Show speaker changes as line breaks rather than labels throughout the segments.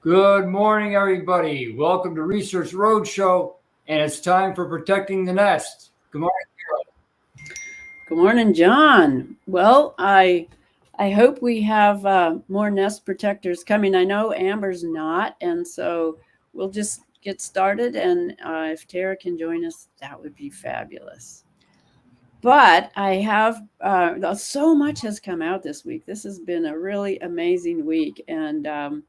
Good morning, everybody. Welcome to Research Roadshow, and it's time for Protecting the Nest. Good morning, Carol.
Good morning, John. Well, I hope we have more nest protectors coming. I know Amber's not, and so we'll just get started. And if Tara can join us, that would be fabulous. But I have so much has come out this week. This has been a really amazing week, and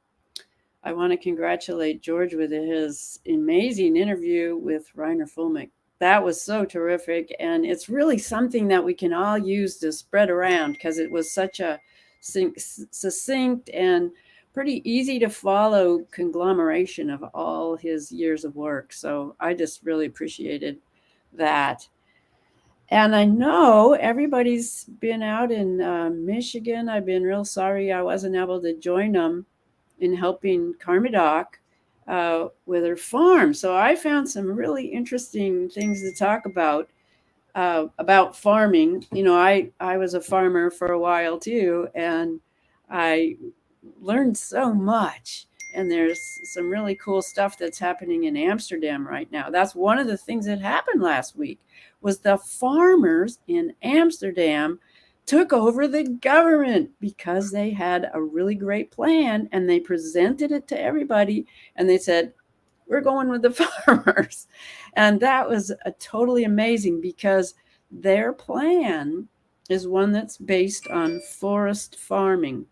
I want to congratulate George with his amazing interview with Reiner Fulmick. That was so terrific. And it's really something that we can all use to spread around because it was such a succinct and pretty easy to follow conglomeration of all his years of work. So I just really appreciated that. And I know everybody's been out in Michigan. I've been real sorry I wasn't able to join them in helping Carmadoc with her farm. So I found some really interesting things to talk about farming. You know, I was a farmer for a while too, and I learned so much. And there's some really cool stuff that's happening in Amsterdam right now. That's one of the things that happened last week was the farmers in Amsterdam took over the government because they had a really great plan and they presented it to everybody and they said, we're going with the farmers. And that was a totally amazing because their plan is one that's based on forest farming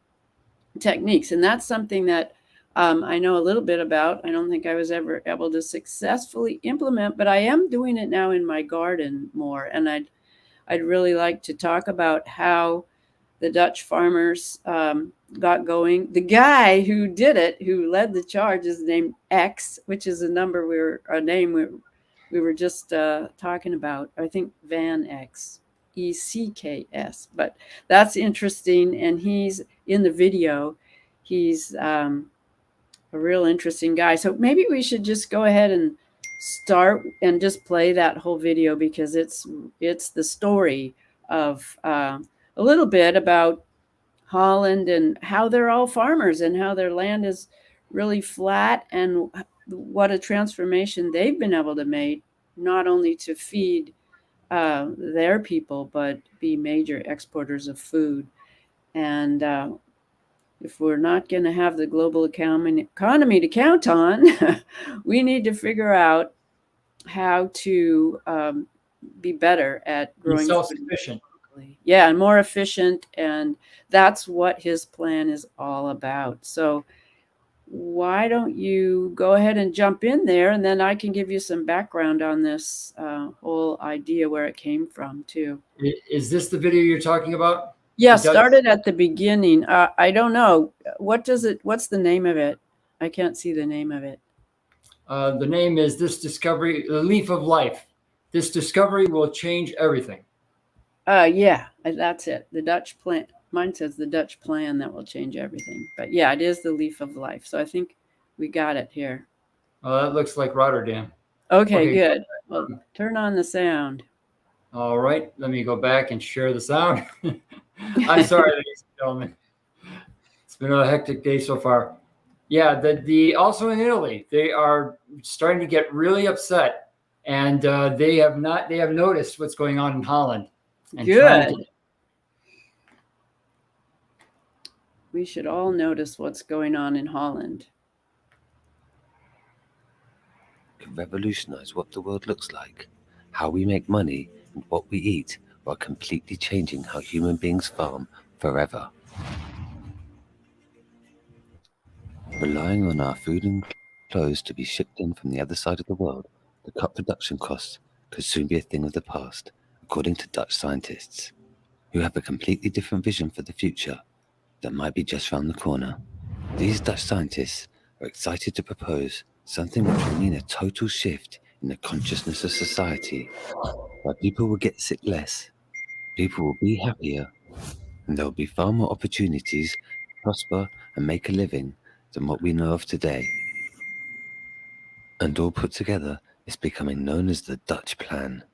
techniques. And that's something that I know a little bit about. I don't think I was ever able to successfully implement, but I am doing it now in my garden more. And I'd really like to talk about how the Dutch farmers got going. The guy who did it, who led the charge, is named X, which is a name we were just talking about. I think Van X, ECKS. But that's interesting, and he's in the video. He's a real interesting guy. So maybe we should just go ahead and start and just play that whole video because it's the story of a little bit about Holland and how they're all farmers and how their land is really flat and what a transformation they've been able to make, not only to feed their people, but be major exporters of food. And if we're not going to have the global economy to count on, we need to figure out how to be better at growing
self-sufficient.
Yeah, and more efficient. And that's what his plan is all about. So why don't you go ahead and jump in there, and then I can give you some background on this whole idea, where it came from, too.
Is this the video you're talking about?
Yeah, started at the beginning. I don't know. What's the name of it? I can't see the name of it.
The name is This Discovery, The Leaf of Life. This discovery will change everything.
Yeah, that's it. The Dutch plan. Mine says the Dutch plan that will change everything. But yeah, it is the Leaf of Life. So I think we got it here.
Oh, that looks like Rotterdam.
Okay, good. Well, turn on the sound.
All right, let me go back and share the sound. I'm sorry, ladies and gentlemen. It's been a hectic day so far. Yeah, the also in Italy, they are starting to get really upset, and they have noticed what's going on in Holland. And
good. We should all notice what's going on in Holland.
Can revolutionize what the world looks like, how we make money, and what we eat, while completely changing how human beings farm forever. Relying on our food and clothes to be shipped in from the other side of the world, the cut production costs could soon be a thing of the past, according to Dutch scientists, who have a completely different vision for the future that might be just round the corner. These Dutch scientists are excited to propose something which will mean a total shift in the consciousness of society, where people will get sick less, people will be happier, and there will be far more opportunities to prosper and make a living than what we know of today. And all put together is becoming known as the Dutch Plan.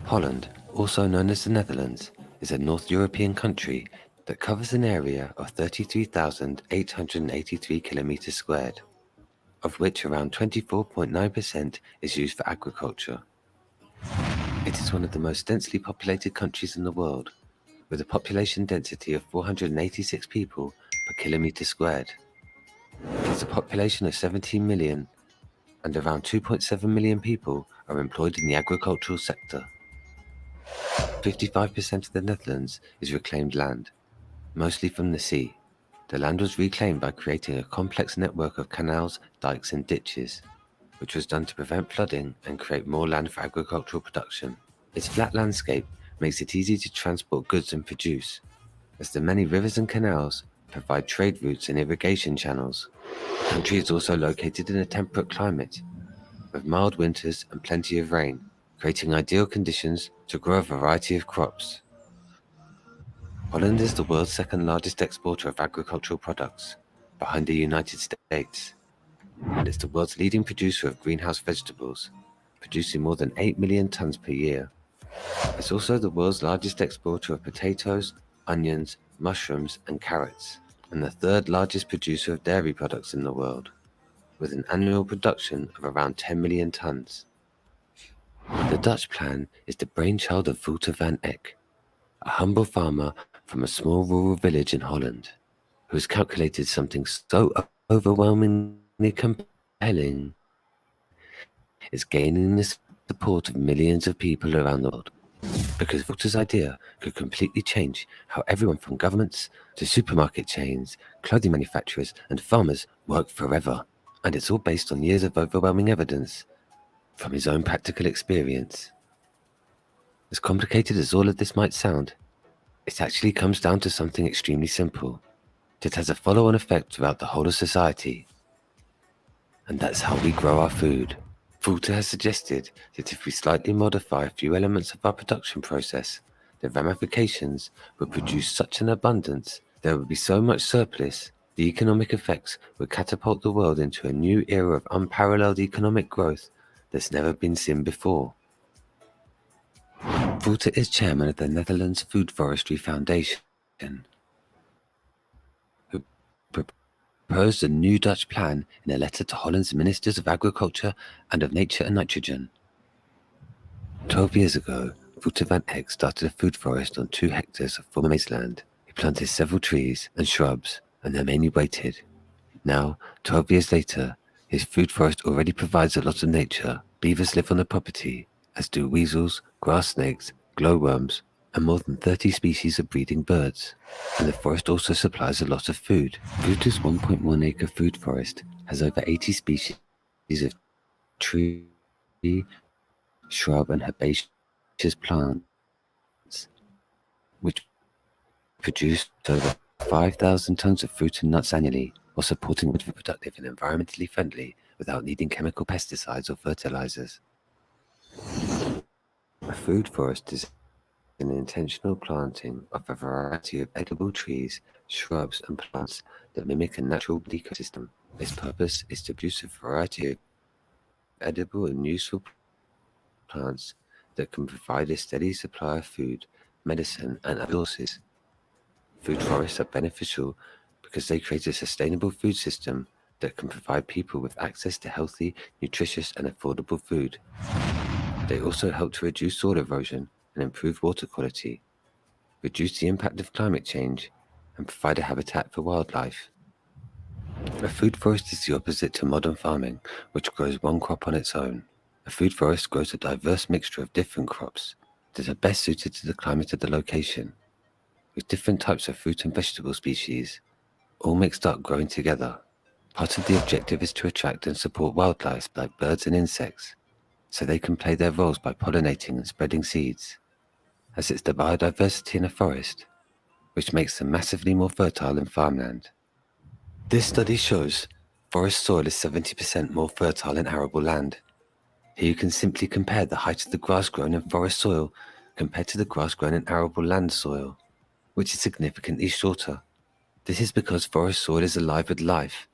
Holland, also known as the Netherlands, is a North European country that covers an area of 33,883 kilometers squared, of which around 24.9% is used for agriculture. It is one of the most densely populated countries in the world, with a population density of 486 people per kilometer squared. It has a population of 17 million, and around 2.7 million people are employed in the agricultural sector. 55% of the Netherlands is reclaimed land, mostly from the sea. The land was reclaimed by creating a complex network of canals, dikes and ditches, which was done to prevent flooding and create more land for agricultural production. Its flat landscape makes it easy to transport goods and produce, as the many rivers and canals provide trade routes and irrigation channels. The country is also located in a temperate climate, with mild winters and plenty of rain, creating ideal conditions to grow a variety of crops. Holland is the world's second largest exporter of agricultural products, behind the United States, and it's the world's leading producer of greenhouse vegetables, producing more than 8 million tons per year. It's also the world's largest exporter of potatoes, onions, mushrooms, and carrots, and the third largest producer of dairy products in the world, with an annual production of around 10 million tons. The Dutch plan is the brainchild of Wouter van Eck, a humble farmer from a small rural village in Holland, who has calculated something so overwhelmingly compelling is gaining the support of millions of people around the world. Because Wouter's idea could completely change how everyone from governments to supermarket chains, clothing manufacturers, and farmers work forever. And it's all based on years of overwhelming evidence from his own practical experience. As complicated as all of this might sound, it actually comes down to something extremely simple that has a follow-on effect throughout the whole of society. And that's how we grow our food. Wouter has suggested that if we slightly modify a few elements of our production process, the ramifications would produce such an abundance, there would be so much surplus, the economic effects would catapult the world into a new era of unparalleled economic growth that's never been seen before. Wouter is chairman of the Netherlands Food Forestry Foundation, who proposed a new Dutch plan in a letter to Holland's Ministers of Agriculture and of Nature and Nitrogen. 12 years ago, Wouter van Eck started a food forest on 2 hectares of former maize land. He planted several trees and shrubs, and they mainly waited. Now, 12 years later, his food forest already provides a lot of nature. Beavers live on the property, as do weasels, grass snakes, glowworms, and more than 30 species of breeding birds. And the forest also supplies a lot of food. Wouter's 1.1 acre food forest has over 80 species of tree, shrub, and herbaceous plants, which produce over 5,000 tons of fruit and nuts annually, while supporting wood for productive and environmentally friendly without needing chemical pesticides or fertilizers. A food forest is an intentional planting of a variety of edible trees, shrubs, and plants that mimic a natural ecosystem. Its purpose is to produce a variety of edible and useful plants that can provide a steady supply of food, medicine, and other resources. Food forests are beneficial because they create a sustainable food system that can provide people with access to healthy, nutritious, and affordable food. They also help to reduce soil erosion and improve water quality, reduce the impact of climate change, and provide a habitat for wildlife. A food forest is the opposite to modern farming, which grows one crop on its own. A food forest grows a diverse mixture of different crops that are best suited to the climate of the location, with different types of fruit and vegetable species, all mixed up growing together. Part of the objective is to attract and support wildlife like birds and insects, so they can play their roles by pollinating and spreading seeds, as it's the biodiversity in a forest which makes them massively more fertile than farmland. This study shows forest soil is 70% more fertile in arable land. Here you can simply compare the height of the grass grown in forest soil compared to the grass grown in arable land soil, which is significantly shorter. This is because forest soil is alive with life.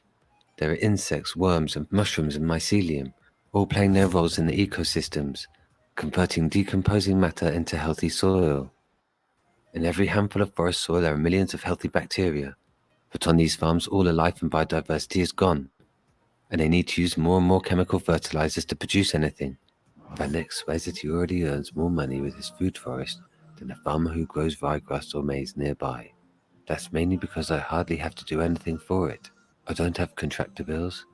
There are insects, worms, and mushrooms and mycelium, all playing their roles in the ecosystems, converting decomposing matter into healthy soil. In every handful of forest soil there are millions of healthy bacteria, but on these farms all the life and biodiversity is gone, and they need to use more and more chemical fertilizers to produce anything. Vanek swears that he already earns more money with his food forest than a farmer who grows ryegrass or maize nearby. That's mainly because I hardly have to do anything for it. I don't have contractor bills,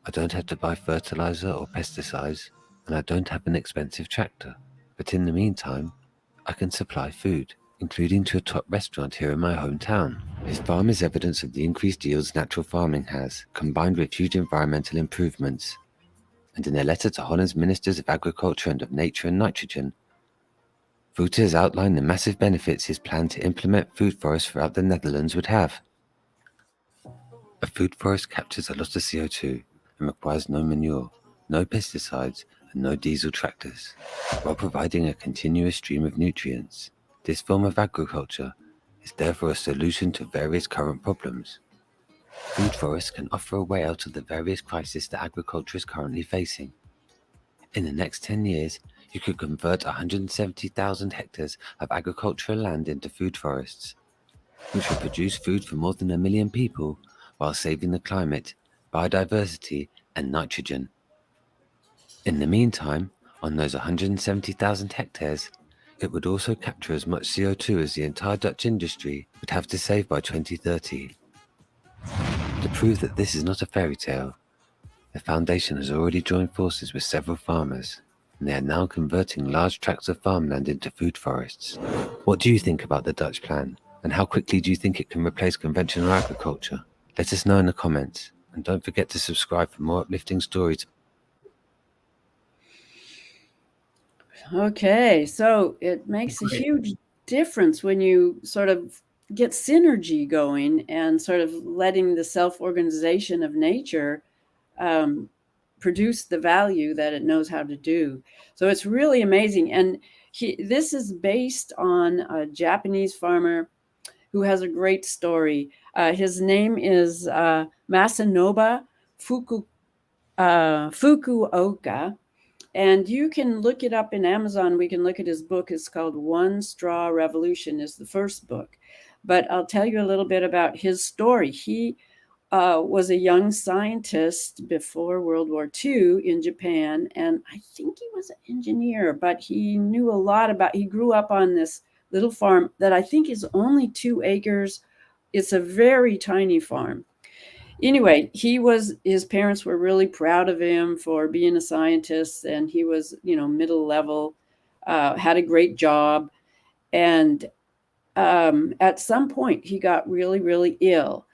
I don't have to buy fertilizer or pesticides, and I don't have an expensive tractor. But in the meantime, I can supply food, including to a top restaurant here in my hometown. His farm is evidence of the increased yields natural farming has, combined with huge environmental improvements. And in a letter to Holland's Ministers of Agriculture and of Nature and Nitrogen, Rutte has outlined the massive benefits his plan to implement food forests throughout the Netherlands would have. A food forest captures a lot of CO2 and requires no manure, no pesticides, and no diesel tractors, while providing a continuous stream of nutrients. This form of agriculture is therefore a solution to various current problems. Food forests can offer a way out of the various crises that agriculture is currently facing. In the next 10 years, you could convert 170,000 hectares of agricultural land into food forests, which will produce food for more than 1 million people while saving the climate, biodiversity, and nitrogen. In the meantime, on those 170,000 hectares, it would also capture as much CO2 as the entire Dutch industry would have to save by 2030. To prove that this is not a fairy tale, the Foundation has already joined forces with several farmers, and they are now converting large tracts of farmland into food forests. What do you think about the Dutch plan, and how quickly do you think it can replace conventional agriculture? Let us know in the comments, and don't forget to subscribe for more uplifting stories.
Okay, so it makes a huge difference when you sort of get synergy going and sort of letting the self-organization of nature produce the value that it knows how to do. So it's really amazing. And this is based on a Japanese farmer who has a great story. His name is Masanobu Fukuoka. And you can look it up in Amazon. We can look at his book. It's called One Straw Revolution is the first book. But I'll tell you a little bit about his story. He was a young scientist before World War II in Japan. And I think he was an engineer, but he knew a lot he grew up on this little farm that I think is only 2 acres. It's a very tiny farm. Anyway, his parents were really proud of him for being a scientist, and he was, middle level, had a great job. And at some point he got really, really ill.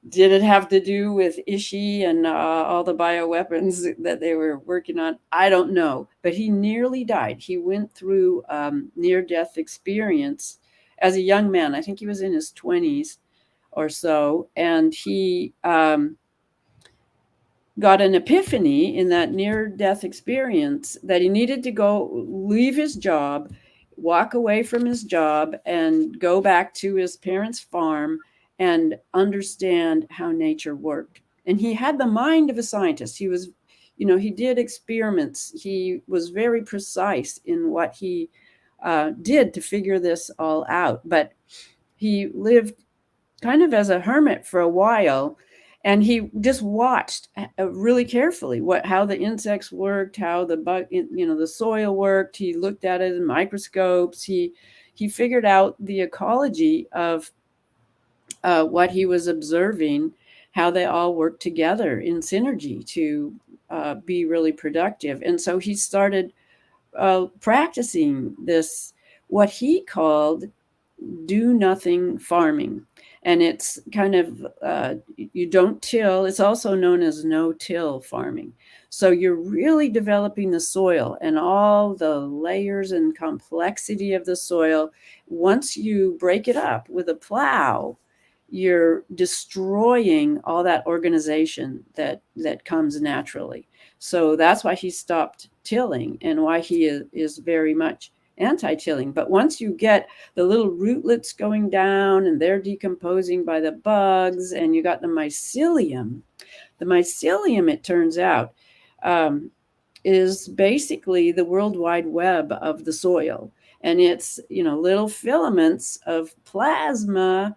Did it have to do with Ishii and all the bioweapons that they were working on? I don't know, but he nearly died. He went through near-death experience as a young man. I think he was in his 20s or so, and he got an epiphany in that near-death experience that he needed to go leave his job, walk away from his job, and go back to his parents' farm and understand how nature worked. And he had the mind of a scientist. He was, he did experiments. He was very precise in what he did to figure this all out. But he lived kind of as a hermit for a while, and he just watched really carefully how the insects worked, how the the soil worked. He looked at it in microscopes. He figured out the ecology of what he was observing, how they all work together in synergy to be really productive. And so he started practicing this, what he called do nothing farming. And it's kind of, you don't till. It's also known as no-till farming. So you're really developing the soil and all the layers and complexity of the soil. Once you break it up with a plow, you're destroying all that organization that comes naturally. So that's why he stopped tilling and why he is very much anti-tilling. But once you get the little rootlets going down and they're decomposing by the bugs, and you got the mycelium, it turns out, is basically the World Wide Web of the soil. And it's, little filaments of plasma,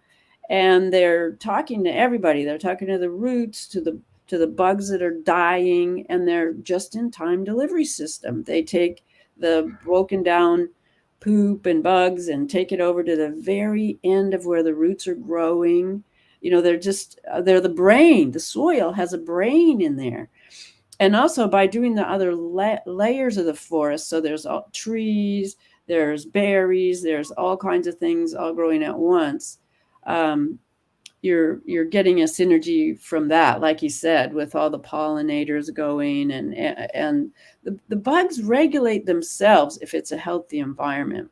and they're talking to everybody. They're talking to the roots, to the bugs that are dying, and they're just-in-time delivery system. They take the broken down poop and bugs and take it over to the very end of where the roots are growing. They're the brain. The soil has a brain in there. And also by doing the other layers of the forest, so there's trees, there's berries, there's all kinds of things all growing at once. You're getting a synergy from that, like you said, with all the pollinators going, and the bugs regulate themselves if it's a healthy environment.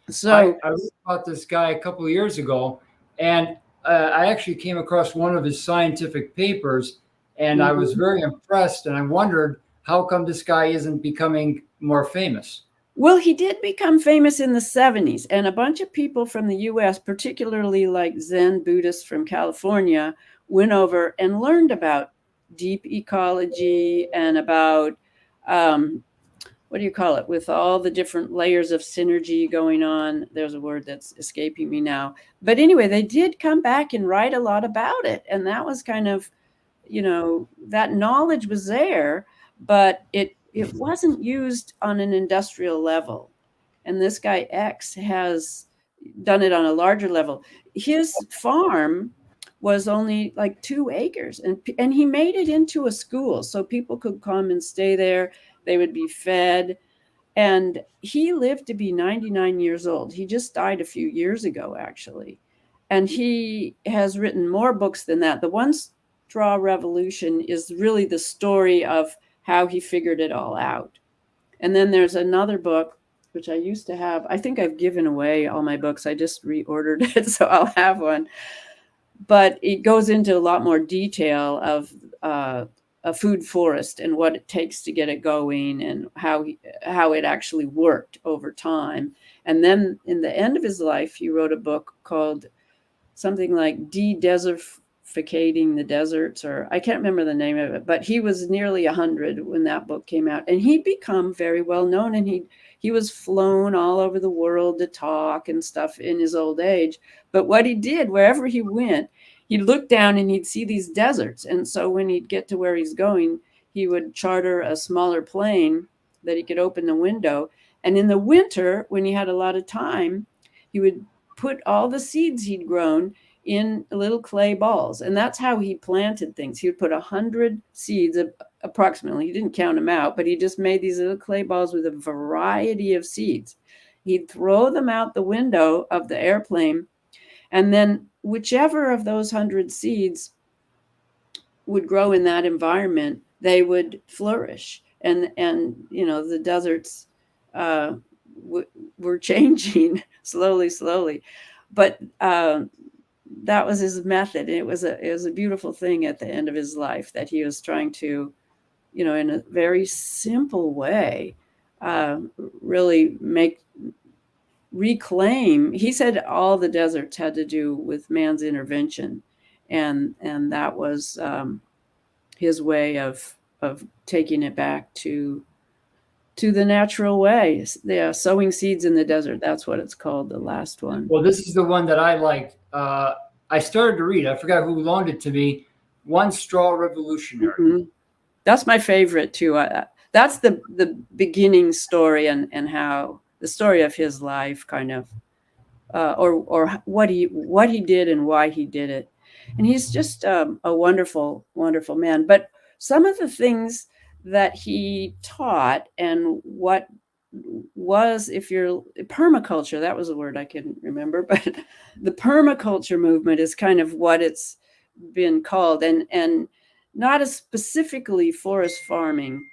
So
I read about this guy a couple of years ago, and I actually came across one of his scientific papers, and I was very impressed, and I wondered how come this guy isn't becoming more famous.
Well, he did become famous in the 70s, and a bunch of people from the US, particularly like Zen Buddhists from California, went over and learned about deep ecology and about, what do you call it, with all the different layers of synergy going on. There's a word that's escaping me now. But anyway, they did come back and write a lot about it. And that was kind of, that knowledge was there, but it wasn't used on an industrial level. And this guy X has done it on a larger level. His farm was only like 2 acres, and he made it into a school so people could come and stay there. They would be fed. And he lived to be 99 years old. He just died a few years ago, actually. And he has written more books than that. The One Straw Revolution is really the story of how he figured it all out. And then there's another book, which I used to have. I think I've given away all my books. I just reordered it, so I'll have one. But it goes into a lot more detail of a food forest and what it takes to get it going, and how it actually worked over time. And then in the end of his life, he wrote a book called something like De-Desertificating the Deserts, or I can't remember the name of it, but he was nearly 100 when that book came out, and he'd become very well known, and he was flown all over the world to talk and stuff in his old age. But what he did, wherever he went, he'd look down and he'd see these deserts. And so when he'd get to where he's going, he would charter a smaller plane that he could open the window. And in the winter, when he had a lot of time, he would put all the seeds he'd grown in little clay balls. And that's how he planted things. He would put 100 seeds approximately. He didn't count them out, but he just made these little clay balls with a variety of seeds. He'd throw them out the window of the airplane, and then whichever of those 100 seeds would grow in that environment, they would flourish. And the deserts were changing slowly. But that was his method. And it was a beautiful thing at the end of his life that he was trying to, in a very simple way, really reclaim. He said all the deserts had to do with man's intervention, and that was his way of taking it back to the natural way. Yeah, sowing seeds in the desert. That's what it's called, the last one.
Well, this is the one that I liked. I started to read. I forgot who loaned it to me. One Straw Revolutionary.
Mm-hmm. That's my favorite too. That's the beginning story, and how the story of his life, kind of, or what he did and why he did it. And he's just a wonderful, wonderful man. But some of the things that he taught, and what was, if you're permaculture, that was a word I couldn't remember, but the permaculture movement is kind of what it's been called, and not as specifically forest farming,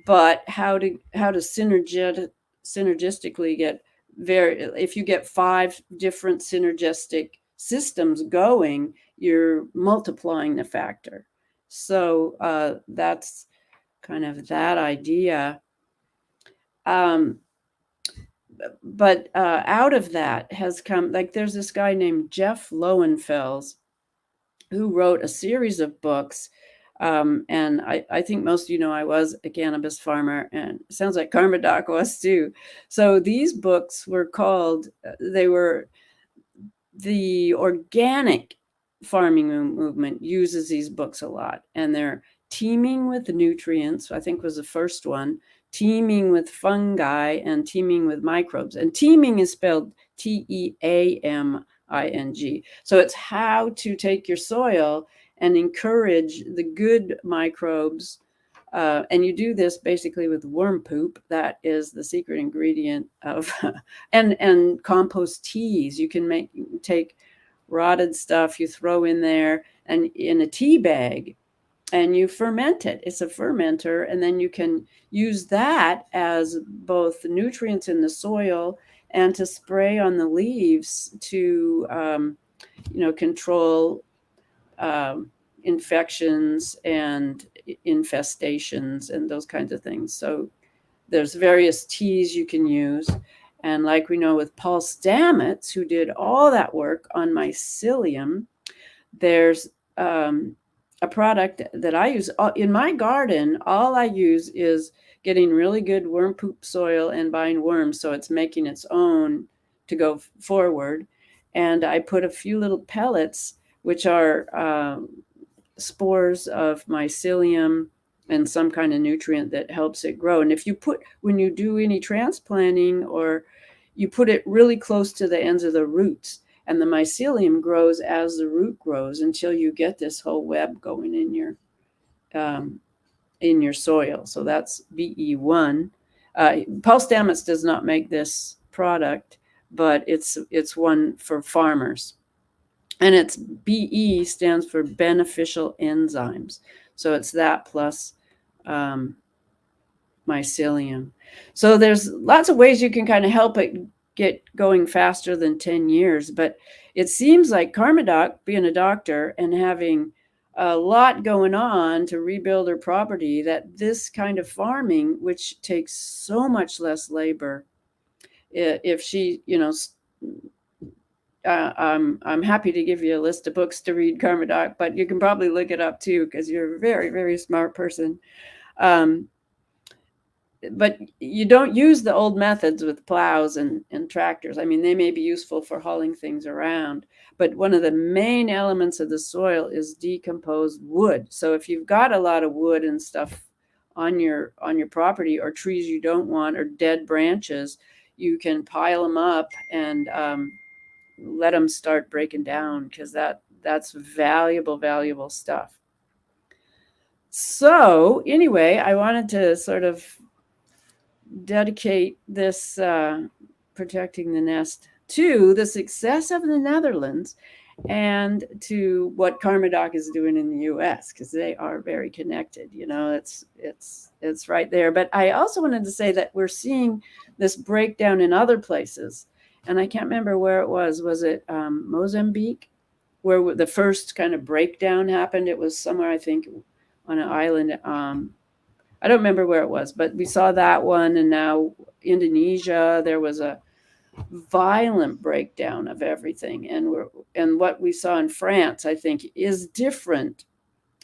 but how to synergistically get if you get 5 different synergistic systems going, you're multiplying the factor. So that's kind of that idea. But out of that has come, like, there's this guy named Jeff Lowenfels who wrote a series of books And I think most of you know I was a cannabis farmer, and it sounds like Karma Doc was too. So these books were called, they were the organic farming movement uses these books a lot, and they're teeming with nutrients, I think was the first one, teeming with fungi, and teeming with microbes. And teeming is spelled Teaming. So it's how to take your soil and encourage the good microbes. And you do this basically with worm poop. That is the secret ingredient of, and compost teas. You can take rotted stuff, you throw in there and in a tea bag, and you ferment it. It's a fermenter, and then you can use that as both nutrients in the soil and to spray on the leaves to, control infections and infestations and those kinds of things. So there's various teas you can use. And like we know with Paul Stamets, who did all that work on mycelium, there's a product that I use in my garden. All I use is getting really good worm poop soil and buying worms, so it's making its own to go forward. And I put a few little pellets, which are spores of mycelium and some kind of nutrient that helps it grow. And if you when you do any transplanting, or you put it really close to the ends of the roots, and the mycelium grows as the root grows until you get this whole web going in your soil. So that's BE1. Paul Stamets does not make this product, but it's one for farmers. And it's BE stands for beneficial enzymes. So it's that plus mycelium. So there's lots of ways you can kind of help it get going faster than 10 years. But it seems like Karma Doc, being a doctor and having a lot going on to rebuild her property, that this kind of farming, which takes so much less labor, if she, I'm happy to give you a list of books to read, Karma Doc, but you can probably look it up too, because you're a very, very smart person. But you don't use the old methods with plows and tractors. I mean, they may be useful for hauling things around, but one of the main elements of the soil is decomposed wood. So if you've got a lot of wood and stuff on your property, or trees you don't want, or dead branches, you can pile them up and let them start breaking down, because that's valuable stuff. So anyway, I wanted to sort of dedicate this protecting the nest to the success of the Netherlands and to what Karma Doc is doing in the US, because they are very connected. It's right there. But I also wanted to say that we're seeing this breakdown in other places. And I can't remember where it was. Was it Mozambique, where the first kind of breakdown happened? It was somewhere, I think, on an island. I don't remember where it was, but we saw that one. And now Indonesia, there was a violent breakdown of everything. And what we saw in France, I think, is different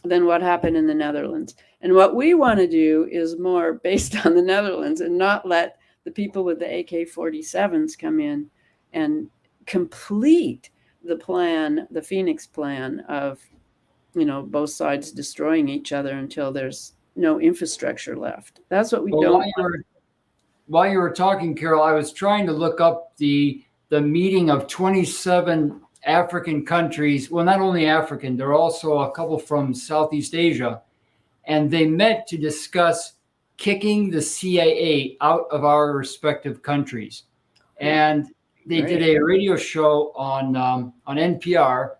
than what happened in the Netherlands. And what we want to do is more based on the Netherlands, and not let the people with the AK-47s come in and complete the plan, the Phoenix plan of, both sides destroying each other until there's no infrastructure left. That's what we don't want.
While you were talking, Carol, I was trying to look up the meeting of 27 African countries. Well, not only African, there are also a couple from Southeast Asia. And they met to discuss kicking the CIA out of our respective countries. And they did a radio show on NPR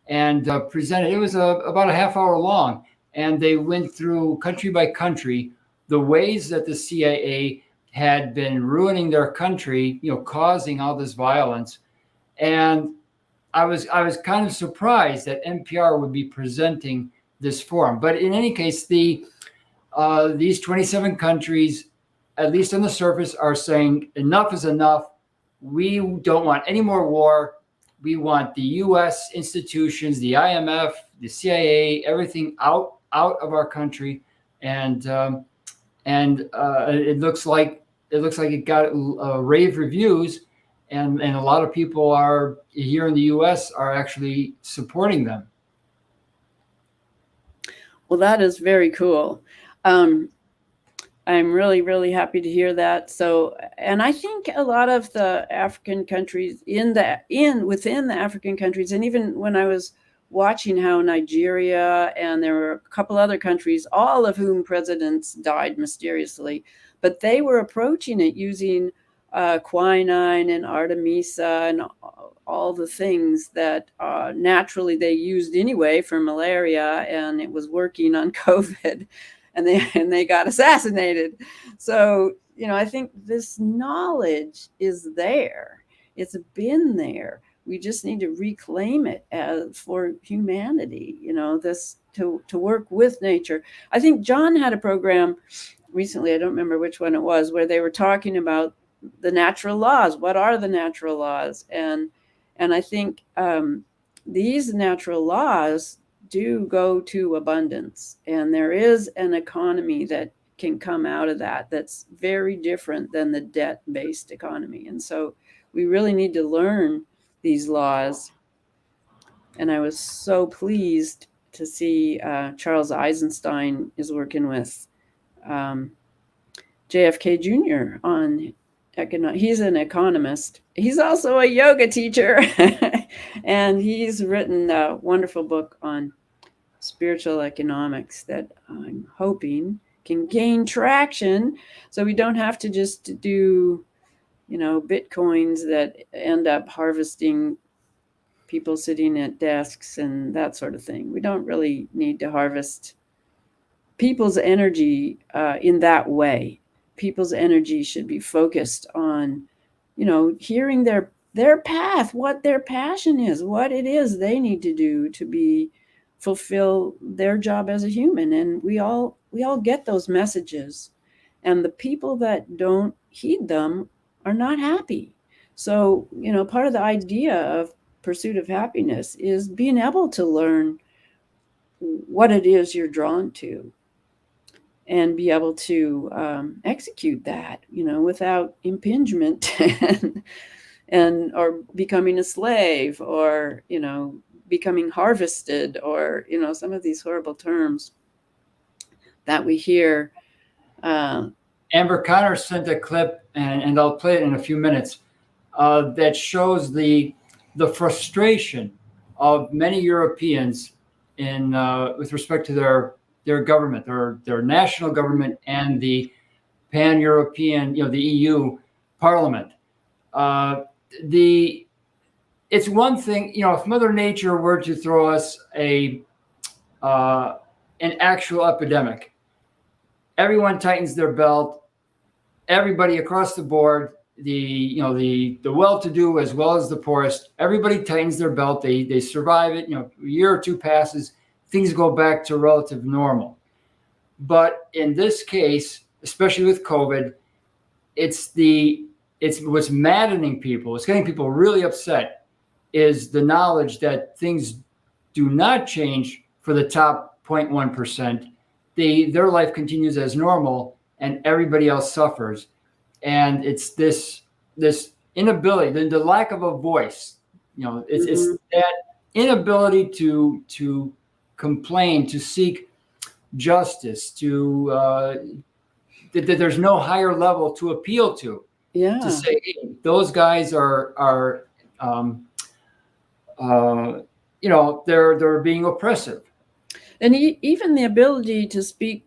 and presented. It was about a half hour long. And they went through country by country the ways that the CIA had been ruining their country, causing all this violence. And I was kind of surprised that NPR would be presenting this forum. But in any case, these 27 countries, at least on the surface, are saying enough is enough. We don't want any more war. We want the U.S. institutions, the IMF, the CIA, everything out out of our country, and it looks like it got rave reviews, and a lot of people are here in the U.S. are actually supporting them.
Well, that is very cool. I'm really, really happy to hear that. So, and I think a lot of the African countries within the African countries, and even when I was watching how Nigeria and there were a couple other countries, all of whom presidents died mysteriously, but they were approaching it using quinine and Artemisa and all the things that naturally they used anyway for malaria, and it was working on COVID. And they got assassinated. So, I think this knowledge is there. It's been there. We just need to reclaim it for humanity, this to work with nature. I think John had a program recently, I don't remember which one it was, where they were talking about the natural laws. What are the natural laws? And I think these natural laws do go to abundance, and there is an economy that can come out of that that's very different than the debt-based economy. And so we really need to learn these laws. And I was so pleased to see Charles Eisenstein is working with JFK Jr. on he's an economist. He's also a yoga teacher. And he's written a wonderful book on spiritual economics that I'm hoping can gain traction, so we don't have to just do, Bitcoins that end up harvesting people sitting at desks and that sort of thing. We don't really need to harvest people's energy in that way. People's energy should be focused on, hearing their path, what their passion is, what it is they need to do to fulfill their job as a human. And we all get those messages, and the people that don't heed them are not happy. So, part of the idea of pursuit of happiness is being able to learn what it is you're drawn to and be able to execute that, without impingement and or becoming a slave, or, becoming harvested, or, some of these horrible terms that we hear.
Amber, Connor sent a clip, and I'll play it in a few minutes, that shows the frustration of many Europeans with respect to their government, their national government, and the pan-European, the EU Parliament. It's one thing, if Mother Nature were to throw us an actual epidemic, everyone tightens their belt. Everybody across the board, the well-to-do as well as the poorest, everybody tightens their belt. They survive it. A year or two passes, things go back to relative normal. But in this case, especially with COVID, it's what's maddening people. It's getting people really upset. Is the knowledge that things do not change for the top 0.1%. Their life continues as normal, and everybody else suffers. And it's this inability, the lack of a voice. It's that inability to complain, to seek justice, that there's no higher level to appeal to.
Yeah.
To say, hey, those guys are they're being oppressive.
And even the ability to speak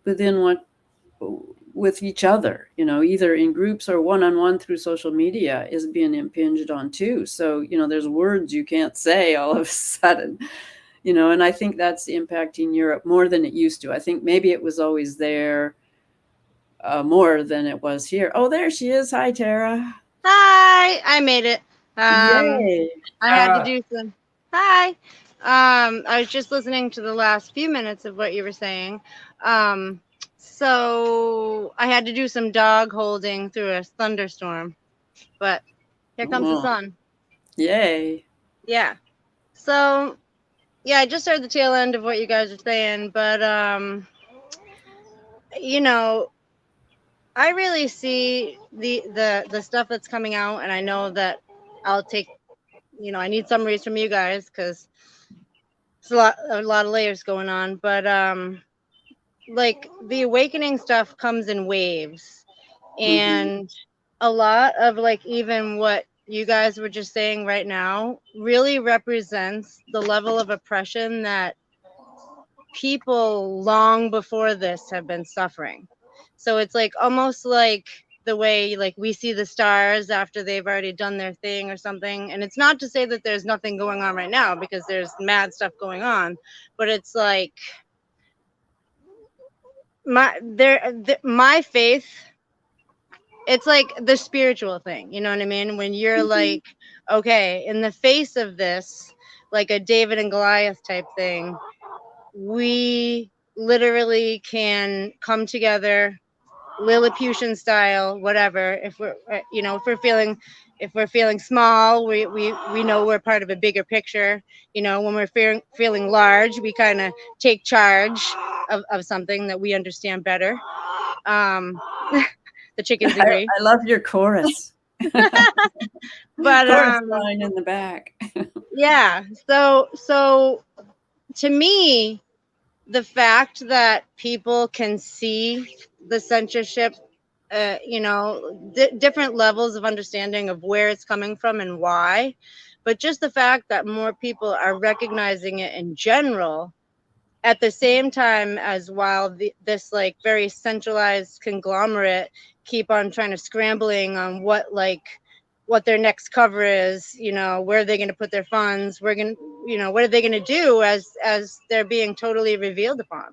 with each other, either in groups or one-on-one through social media, is being impinged on too. So, there's words you can't say all of a sudden, and I think that's impacting Europe more than it used to. I think maybe it was always there more than it was here. Oh, there she is. Hi, Tara.
Hi, I made it.
Yay.
I had to do some. Hi. I was just listening to the last few minutes of what you were saying. So I had to do some dog holding through a thunderstorm, but here comes the sun.
Yay.
Yeah. So Yeah, I just heard the tail end of what you guys are saying, but you know, I really see the stuff that's coming out, and I know that I'll take, I need summaries from you guys because it's a lot of layers going on. But like the awakening stuff comes in waves, and a lot of like even what you guys were just saying right now really represents the level of oppression that people long before this have been suffering. So it's like almost like the way like we see the stars after they've already done their thing or something. And it's not to say that there's nothing going on right now, because there's mad stuff going on, but it's like my faith, it's like the spiritual thing, you know what I mean? When you're like, okay, in the face of this, like a David and Goliath type thing, we literally can come together, Lilliputian style, whatever. If we're, if we're feeling small, we know we're part of a bigger picture. When we're feeling large, we kind of take charge of something that we understand better. The chickens agree.
I love your chorus.
But
chorus line in the back.
Yeah. So to me, the fact that people can see the censorship, different levels of understanding of where it's coming from and why, but just the fact that more people are recognizing it in general, at the same time as while this like very centralized conglomerate keep on trying to scrambling on what their next cover is, where are they going to put their funds, what are they going to do as they're being totally revealed upon.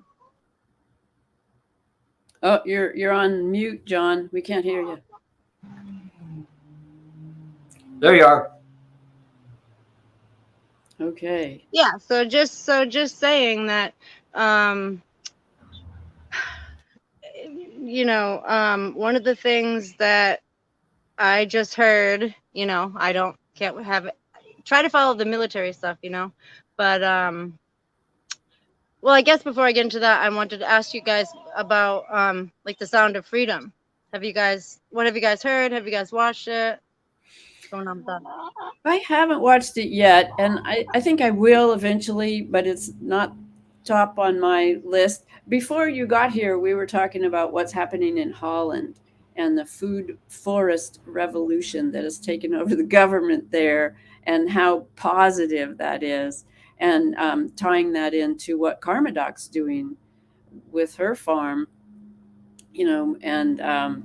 Oh, you're on mute, John. We can't hear you.
There you are.
Okay.
Yeah, so just saying that one of the things that I just heard, try to follow the military stuff, but well, I guess before I get into that, I wanted to ask you guys about like The Sound of Freedom. What have you guys heard? Have you guys watched it? What's going on with that?
I haven't watched it yet, and I think I will eventually, but it's not top on my list. Before you got here, we were talking about what's happening in Holland and the food forest revolution that has taken over the government there, and how positive that is, and tying that into what Carmadoc's doing with her farm, and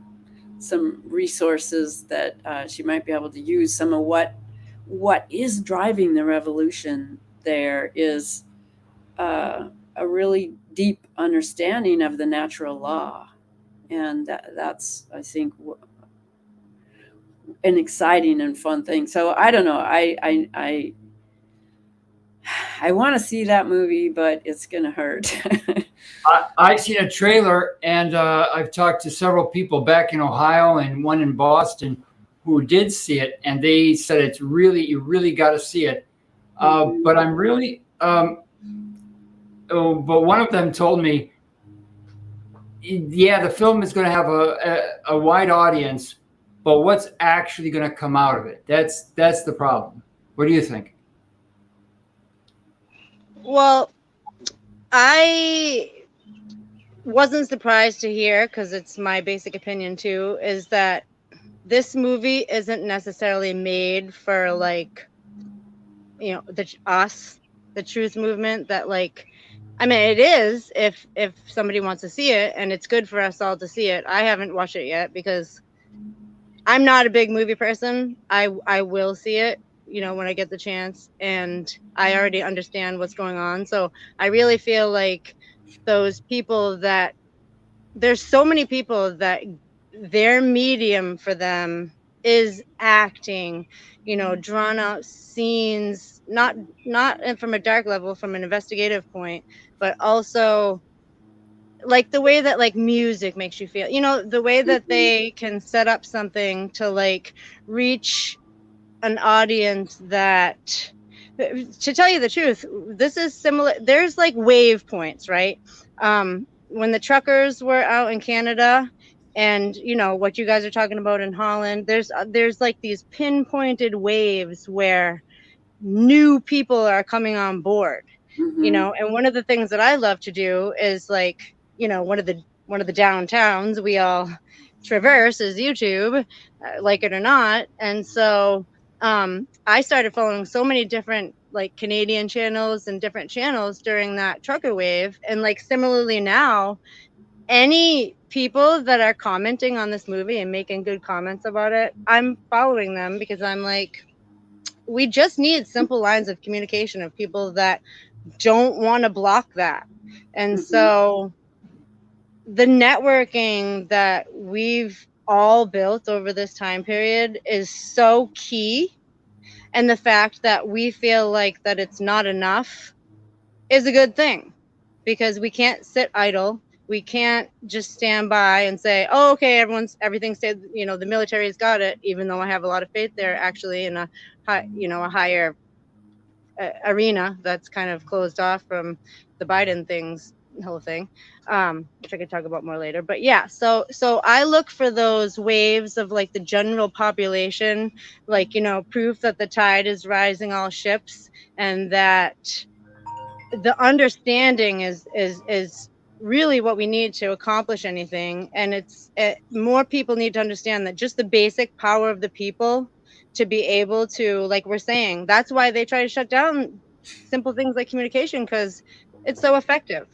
some resources that she might be able to use. Some of what is driving the revolution there is a really deep understanding of the natural law, and that's, I think, an exciting and fun thing. So I don't know. I want to see that movie, but it's gonna hurt.
I've seen a trailer, and I've talked to several people back in Ohio and one in Boston who did see it, and they said you really got to see it. But I'm really, but one of them told me, yeah, the film is going to have a wide audience, but what's actually going to come out of it? That's the problem. What do you think?
Well, I wasn't surprised to hear, because it's my basic opinion too, is that this movie isn't necessarily made for like, the truth movement. That like, I mean, it is if somebody wants to see it, and it's good for us all to see it. I haven't watched it yet because I'm not a big movie person. I will see it, when I get the chance, and I already understand what's going on. So I really feel like there's so many people that their medium for them is acting, drawn out scenes, not from a dark level, from an investigative point, but also like the way that like music makes you feel, the way that they can set up something to like reach an audience that to tell you the truth, this is similar. There's like wave points, right? When the truckers were out in Canada, and you know what you guys are talking about in Holland, there's like these pinpointed waves where new people are coming on board, you know. And one of the things that I love to do is, like, you know, one of the downtowns we all traverse is YouTube, like it or not. And so I started following so many different like Canadian channels and different channels during that trucker wave. And like similarly now, any people that are commenting on this movie and making good comments about it, I'm following them, because I'm like, we just need simple lines of communication of people that don't want to block that. And so the networking that we've all built over this time period is so key. And the fact that we feel like that it's not enough is a good thing, because we can't sit idle. We can't just stand by and say, oh, okay, everything's said, you know, the military's got it, even though I have a lot of faith there actually in a high, you know, a higher arena that's kind of closed off from the Biden things, whole thing, which I could talk about more later. But yeah, so I look for those waves of like the general population, like, you know, proof that the tide is rising all ships, and that the understanding is really what we need to accomplish anything. And more people need to understand that just the basic power of the people to be able to, like we're saying, that's why they try to shut down simple things like communication, because it's so effective.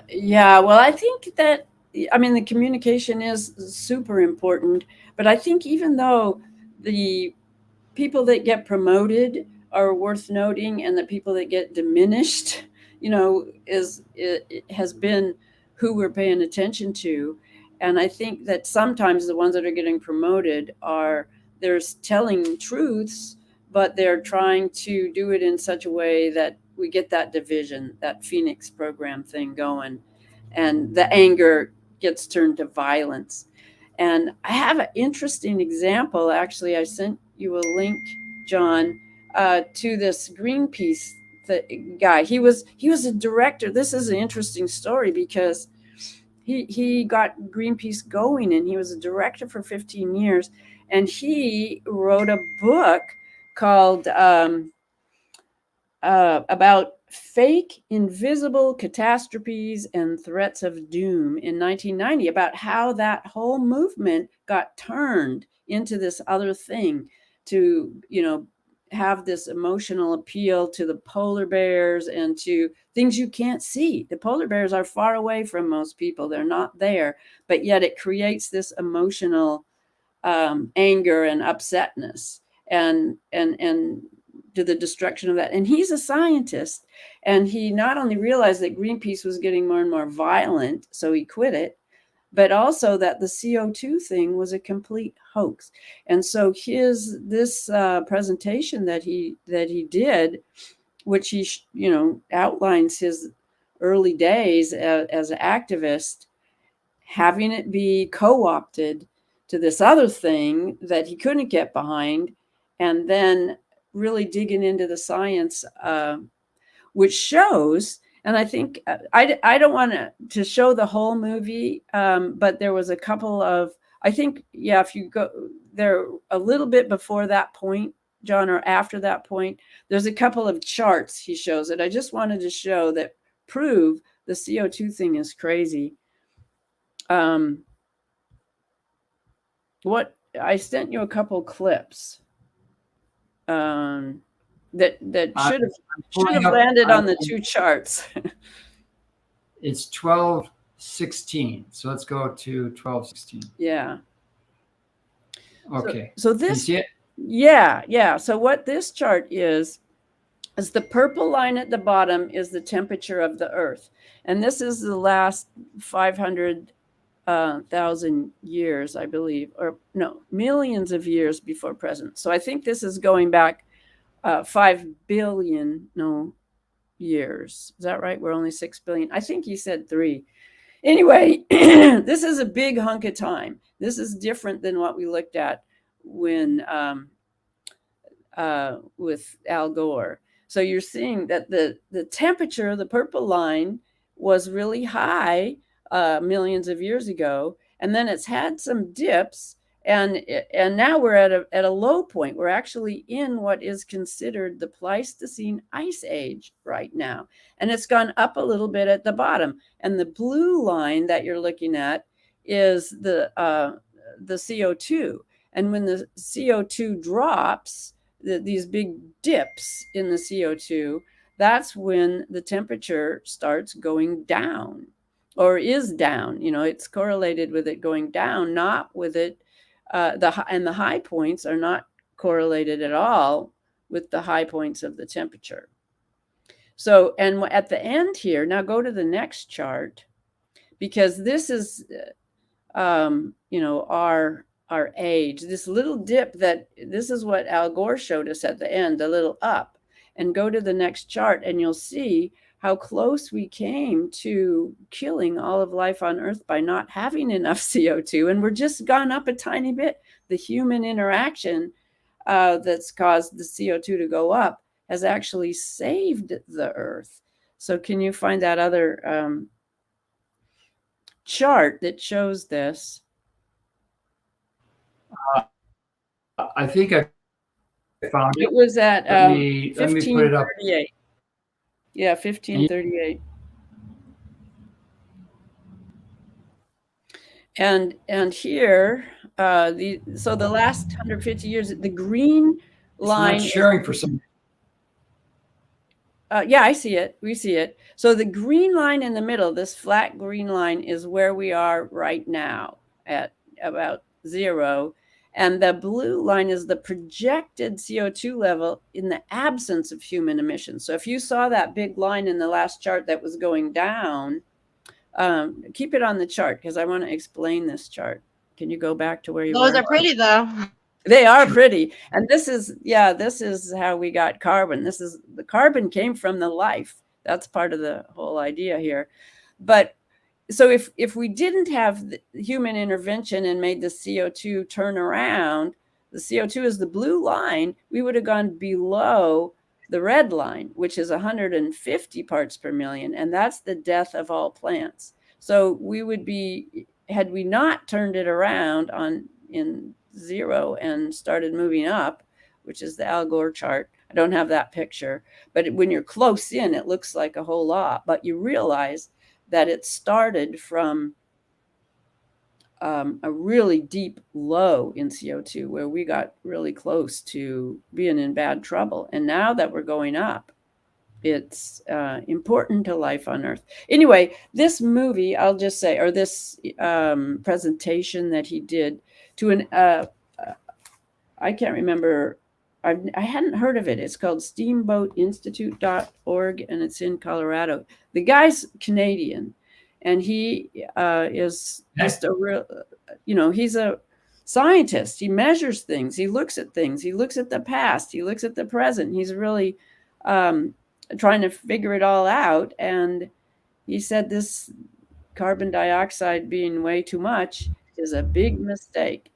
Yeah, well, I think that, I mean, the communication is super important, but I think even though the people that get promoted are worth noting, and the people that get diminished, you know, it has been who we're paying attention to. And I think that sometimes the ones that are getting promoted they're telling truths, but they're trying to do it in such a way that we get that division, that Phoenix program thing going, and the anger gets turned to violence. And I have an interesting example. Actually, I sent you a link, John, to this Greenpeace guy. He was a director. This is an interesting story because he got Greenpeace going, and he was a director for 15 years. And he wrote a book called about fake invisible catastrophes and threats of doom in 1990, about how that whole movement got turned into this other thing to, you know, have this emotional appeal to the polar bears and to things you can't see. The polar bears are far away from most people. They're not there, but yet it creates this emotional anger and upsetness and to the destruction of that. And he's a scientist, and he not only realized that Greenpeace was getting more and more violent, so he quit it, but also that the CO2 thing was a complete hoax. And so this presentation that he did, which he you know outlines his early days as an activist, having it be co-opted to this other thing that he couldn't get behind, and then really digging into the science, which shows, and I think I don't want to show the whole movie, but there was a couple of, I think, yeah, if you go there a little bit before that point, John, or after that point, there's a couple of charts he shows that I just wanted to show that prove the CO2 thing is crazy. What I sent you a couple clips that should have landed on the two charts.
It's 12:16. So let's go to 12:16.
Yeah.
Okay.
So this,
you see it?
Yeah. So what this chart is the purple line at the bottom is the temperature of the Earth, and this is the last 500,000 years, I believe, or no, millions of years before present. So I think this is going back 5 billion years. Is that right? We're only 6 billion. I think he said 3. Anyway, this is a big hunk of time. This is different than what we looked at when with Al Gore. So you're seeing that the temperature, the purple line, was really high millions of years ago, and then it's had some dips, and now we're at a low point. We're actually in what is considered the Pleistocene Ice Age right now, and it's gone up a little bit at the bottom. And the blue line that you're looking at is the CO2, and when the CO2 drops, these big dips in the CO2, that's when the temperature starts going down, or is down. It's correlated with it going down, not with it. The high points are not correlated at all with the high points of the temperature. So, and at the end here, now go to the next chart, because this is, our age. This little dip, this is what Al Gore showed us at the end, a little up. And go to the next chart, and you'll see how close we came to killing all of life on Earth by not having enough CO2. And we're just gone up a tiny bit. The human interaction that's caused the CO2 to go up has actually saved the Earth. So can you find that other chart that shows this?
I think I found it.
It was at
let me put it up.
1538. Yeah, 1538. And here, so the last 150 years, the green line.
It's not sharing for some.
Yeah, I see it. We see it. So the green line in the middle, this flat green line, is where we are right now at about 0. And the blue line is the projected CO2 level in the absence of human emissions. So if you saw that big line in the last chart that was going down, keep it on the chart, because I want to explain this chart. Can you go back to where you were?
Those are pretty, though.
They are pretty. And this is how we got carbon. The carbon came from the life. That's part of the whole idea here. But so if we didn't have the human intervention and made the CO2 turn around, the CO2 is the blue line, we would have gone below the red line, which is 150 parts per million. And that's the death of all plants. So we would be, had we not turned it around in 0 and started moving up, which is the Al Gore chart. I don't have that picture, but when you're close in, it looks like a whole lot, but you realize that it started from a really deep low in CO2, where we got really close to being in bad trouble. And now that we're going up, it's important to life on Earth. Anyway, this movie, I'll just say, or this presentation that he did to an, I can't remember, I hadn't heard of it. It's called steamboatinstitute.org, and it's in Colorado. The guy's Canadian, and he is just a real, he's a scientist. He measures things. He looks at things. He looks at the past. He looks at the present. He's really trying to figure it all out. And he said this carbon dioxide being way too much is a big mistake,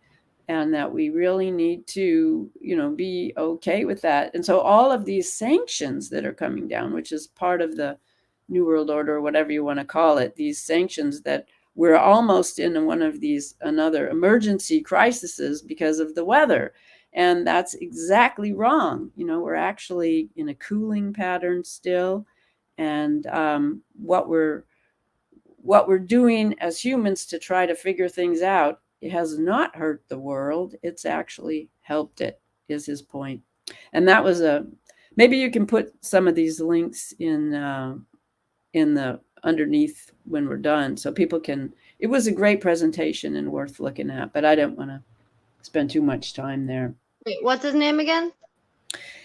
and that we really need to, be okay with that. And so all of these sanctions that are coming down, which is part of the New World Order, or whatever you want to call it, these sanctions, that we're almost in one of these, another emergency crises because of the weather. And that's exactly wrong. We're actually in a cooling pattern still. And what we're doing as humans to try to figure things out, it has not hurt the world. It's actually helped it, is his point. And that was maybe you can put some of these links in the underneath when we're done, so people can. It was a great presentation and worth looking at, but I don't want to spend too much time there.
Wait, what's his name again?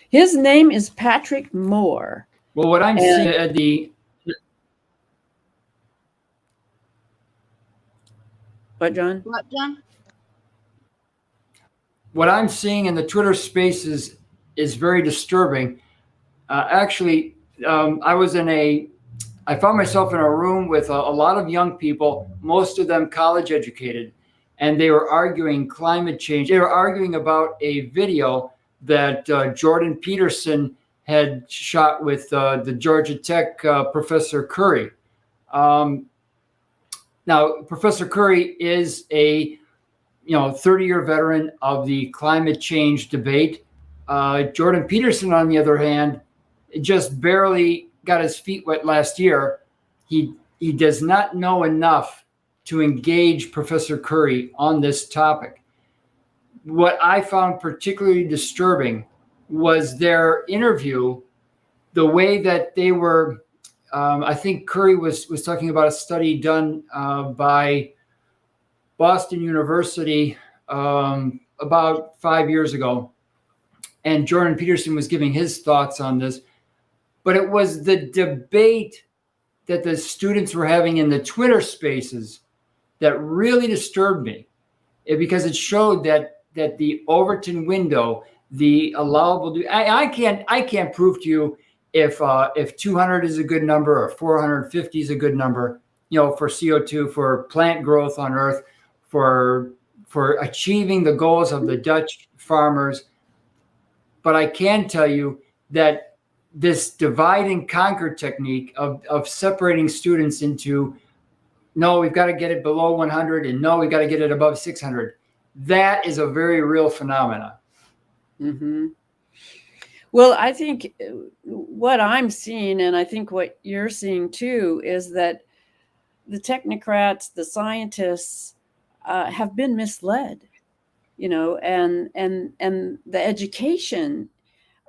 His name is Patrick Moore.
Well, what I'm seeing at
What, John?
What, John?
What I'm seeing in the Twitter spaces is very disturbing. Actually, I found myself in a room with a lot of young people, most of them college educated, and they were arguing climate change. They were arguing about a video that Jordan Peterson had shot with the Georgia Tech Professor Curry. Now, Professor Curry is a 30-year veteran of the climate change debate. Jordan Peterson, on the other hand, just barely got his feet wet last year. He does not know enough to engage Professor Curry on this topic. What I found particularly disturbing was their interview, the way that they were. I think Curry was talking about a study done by Boston University about 5 years ago, and Jordan Peterson was giving his thoughts on this. But it was the debate that the students were having in the Twitter spaces that really disturbed me, because it showed that the Overton window, the allowable, I can't prove to you if 200 is a good number or 450 is a good number, for CO2, for plant growth on Earth, for achieving the goals of the Dutch farmers. But I can tell you that this divide and conquer technique of separating students into, no, we've got to get it below 100, and no, we've got to get it above 600. That is a very real phenomenon.
Mm-hmm. Well, I think what I'm seeing, and I think what you're seeing too, is that the technocrats, the scientists, have been misled, and the education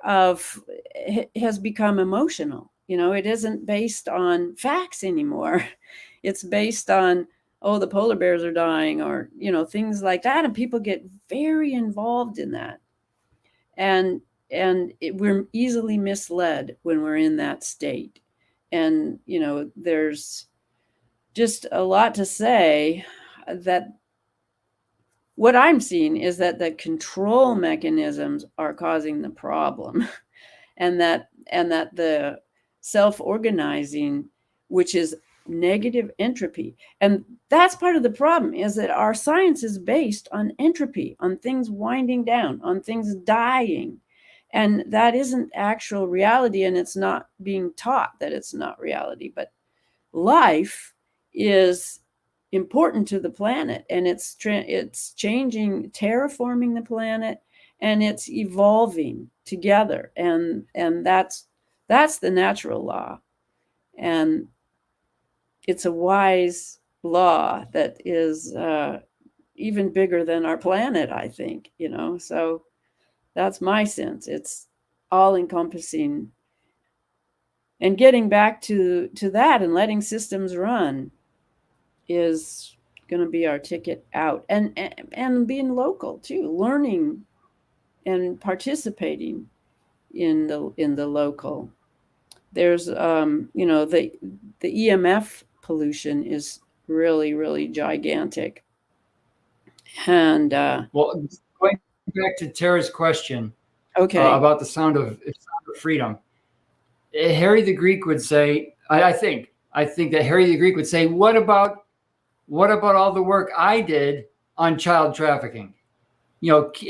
has become emotional. It isn't based on facts anymore. It's based on, the polar bears are dying, or things like that, and people get very involved in that, and we're easily misled when we're in that state. And there's just a lot to say. That what I'm seeing is that the control mechanisms are causing the problem, and that the self-organizing, which is negative entropy. And that's part of the problem, is that our science is based on entropy, on things winding down, on things dying. And that isn't actual reality, and it's not being taught that it's not reality. But life is important to the planet, and it's changing, terraforming the planet, and it's evolving together. And that's the natural law. And it's a wise law that is even bigger than our planet, I think, so that's my sense. It's all encompassing, and getting back to that and letting systems run is going to be our ticket out, and being local too, learning and participating in the local. There's the EMF pollution is really, really gigantic. And
well, going back to Tara's question, about the sound of freedom, Harry the Greek would say, I think that Harry the Greek would say, what about all the work I did on child trafficking?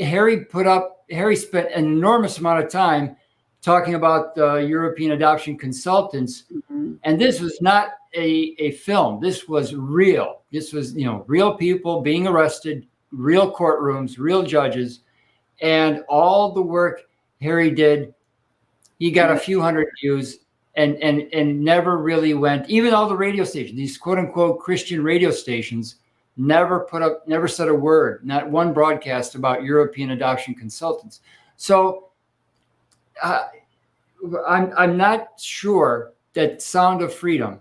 Harry spent an enormous amount of time talking about European adoption consultants.
Mm-hmm.
And this was not a film. This was real. This was, real people being arrested, real courtrooms, real judges, and all the work Harry did. He got a few hundred views and never really went, even all the radio stations, these quote unquote Christian radio stations, never said a word, not one broadcast about European adoption consultants. So I'm not sure that Sound of Freedom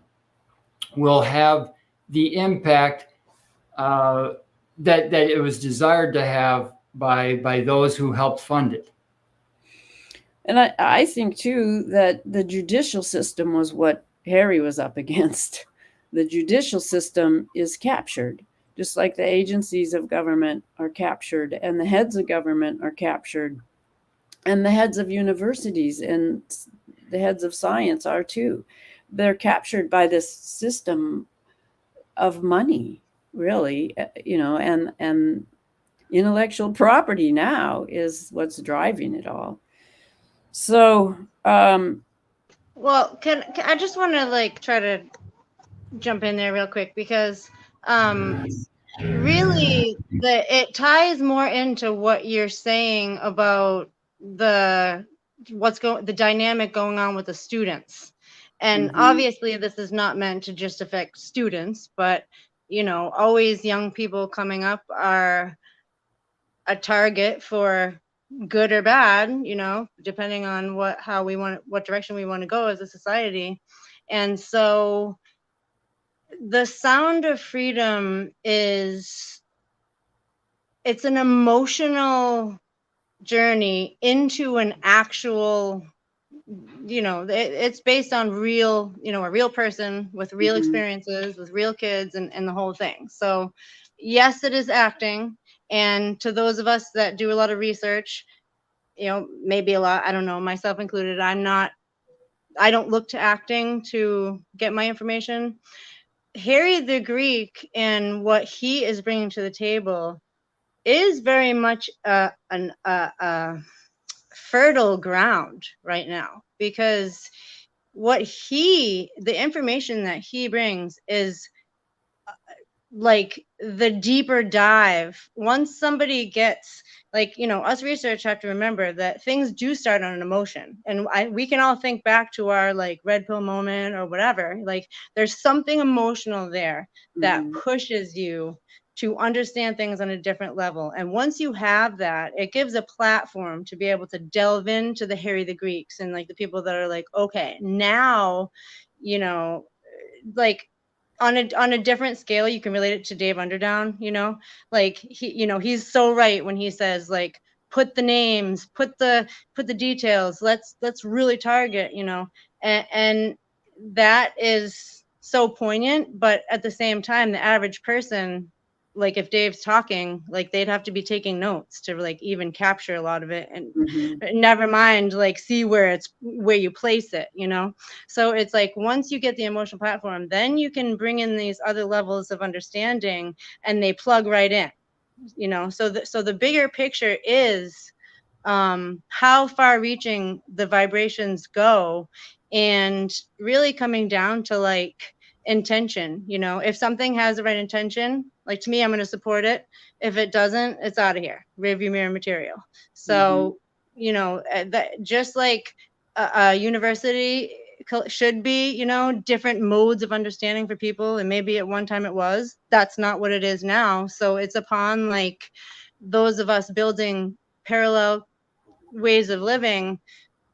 will have the impact that it was desired to have by those who helped fund it.
And I think too that the judicial system was what Harry was up against. The judicial system is captured, just like the agencies of government are captured, and the heads of government are captured, and the heads of universities and the heads of science are too. They're captured by this system of money, really, and intellectual property now is what's driving it all. So,
well, can I just want to like try to jump in there real quick, because really it ties more into what you're saying about the dynamic going on with the students. And obviously this is not meant to just affect students, but always young people coming up are a target for good or bad, depending on what direction we want to go as a society. And so the sound of freedom it's an emotional journey into an actual, it's based on real, a real person with real experiences, with real kids, and the whole thing. So yes, it is acting. And to those of us that do a lot of research, maybe a lot, I don't know, myself included, I don't look to acting to get my information. Harry the Greek and what he is bringing to the table is very much a fertile ground right now, because the information that he brings is like the deeper dive. Once somebody gets, like, us research have to remember that things do start on an emotion, and we can all think back to our like red pill moment or whatever. Like there's something emotional there that pushes you to understand things on a different level. And once you have that, it gives a platform to be able to delve into the Harry the Greeks and like the people that are like, okay, now, like on a different scale, you can relate it to Dave Underdown, like he's so right when he says like, put the names, put the details, let's really target, and that is so poignant. But at the same time, the average person, like if Dave's talking, like they'd have to be taking notes to like even capture a lot of it, and never mind like see where you place it, So it's like once you get the emotional platform, then you can bring in these other levels of understanding, and they plug right in, so the bigger picture is how far reaching the vibrations go, and really coming down to like intention. If something has the right intention, like to me, I'm going to support it. If it doesn't, it's out of here, rearview mirror material. So that just like a university should be, different modes of understanding for people, and maybe at one time that's not what it is now. So it's upon like those of us building parallel ways of living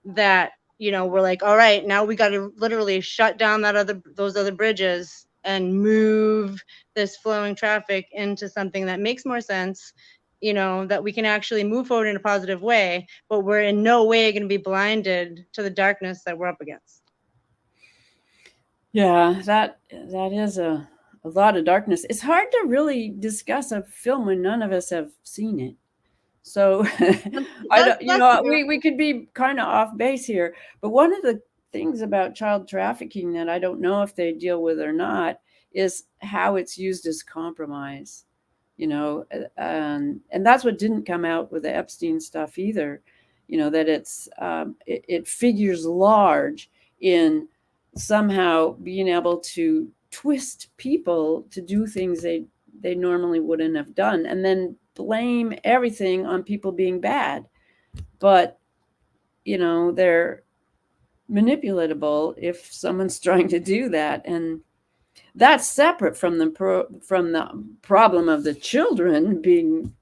that we're like, all right, now we got to literally shut down those other bridges and move this flowing traffic into something that makes more sense, that we can actually move forward in a positive way, but we're in no way going to be blinded to the darkness that we're up against.
Yeah, that is a lot of darkness. It's hard to really discuss a film when none of us have seen it. So we could be kind of off base here. But one of the things about child trafficking that I don't know if they deal with or not is how it's used as compromise, and that's what didn't come out with the Epstein stuff either, that it figures large in somehow being able to twist people to do things they normally wouldn't have done, and then blame everything on people being bad. But they're manipulatable if someone's trying to do that, and that's separate from the problem of the children being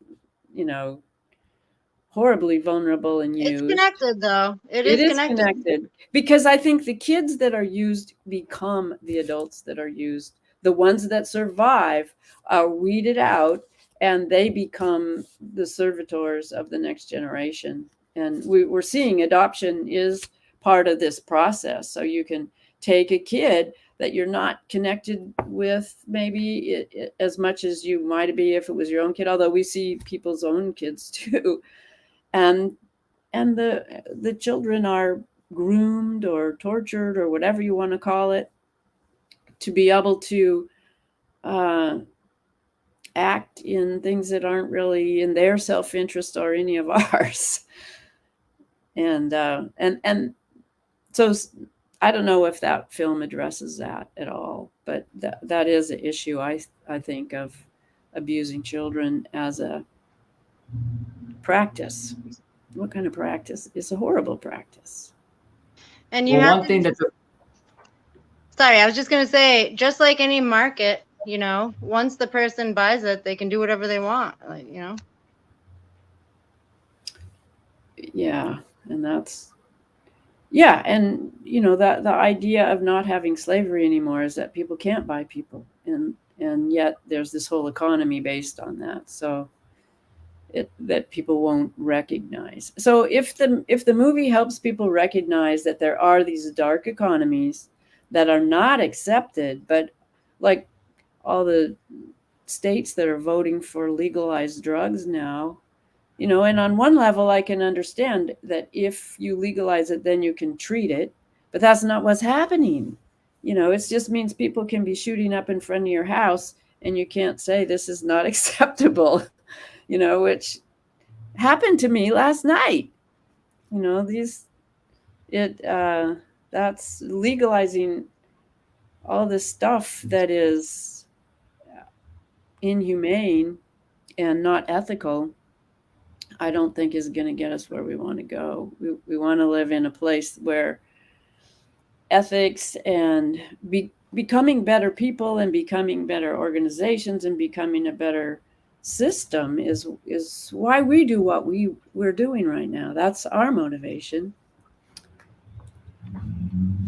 horribly vulnerable and used.
It's connected, though. It is connected
because I think the kids that are used become the adults that are used. The ones that survive are weeded out, and they become the servitors of the next generation. And we're seeing adoption is part of this process. So you can take a kid that you're not connected with maybe as much as you might be if it was your own kid, although we see people's own kids too. And the children are groomed or tortured or whatever you want to call it to be able to act in things that aren't really in their self-interest or any of ours. And so I don't know if that film addresses that at all, but that is an issue, I think, of abusing children as a practice. What kind of practice? It's a horrible practice.
And you
Well,
have
one thing that's
sorry, I was just going to say, just like any market, you know, once the person buys it, they can do whatever they want, like, you know.
Yeah, and that's, yeah, and you know, that the idea of not having slavery anymore is that people can't buy people, and yet there's this whole economy based on that. So that people won't recognize. So if the movie helps people recognize that there are these dark economies that are not accepted, but like all the states that are voting for legalized drugs now, you know, and on one level I can understand that if you legalize it, then you can treat it, but that's not what's happening. You know, it just means people can be shooting up in front of your house and you can't say this is not acceptable, you know, which happened to me last night. You know, that's legalizing all this stuff that is inhumane and not ethical. I don't think is going to get us where we want to go. We want to live in a place where ethics and becoming better people and becoming better organizations and becoming a better system is why we do what we're doing right now. That's our motivation.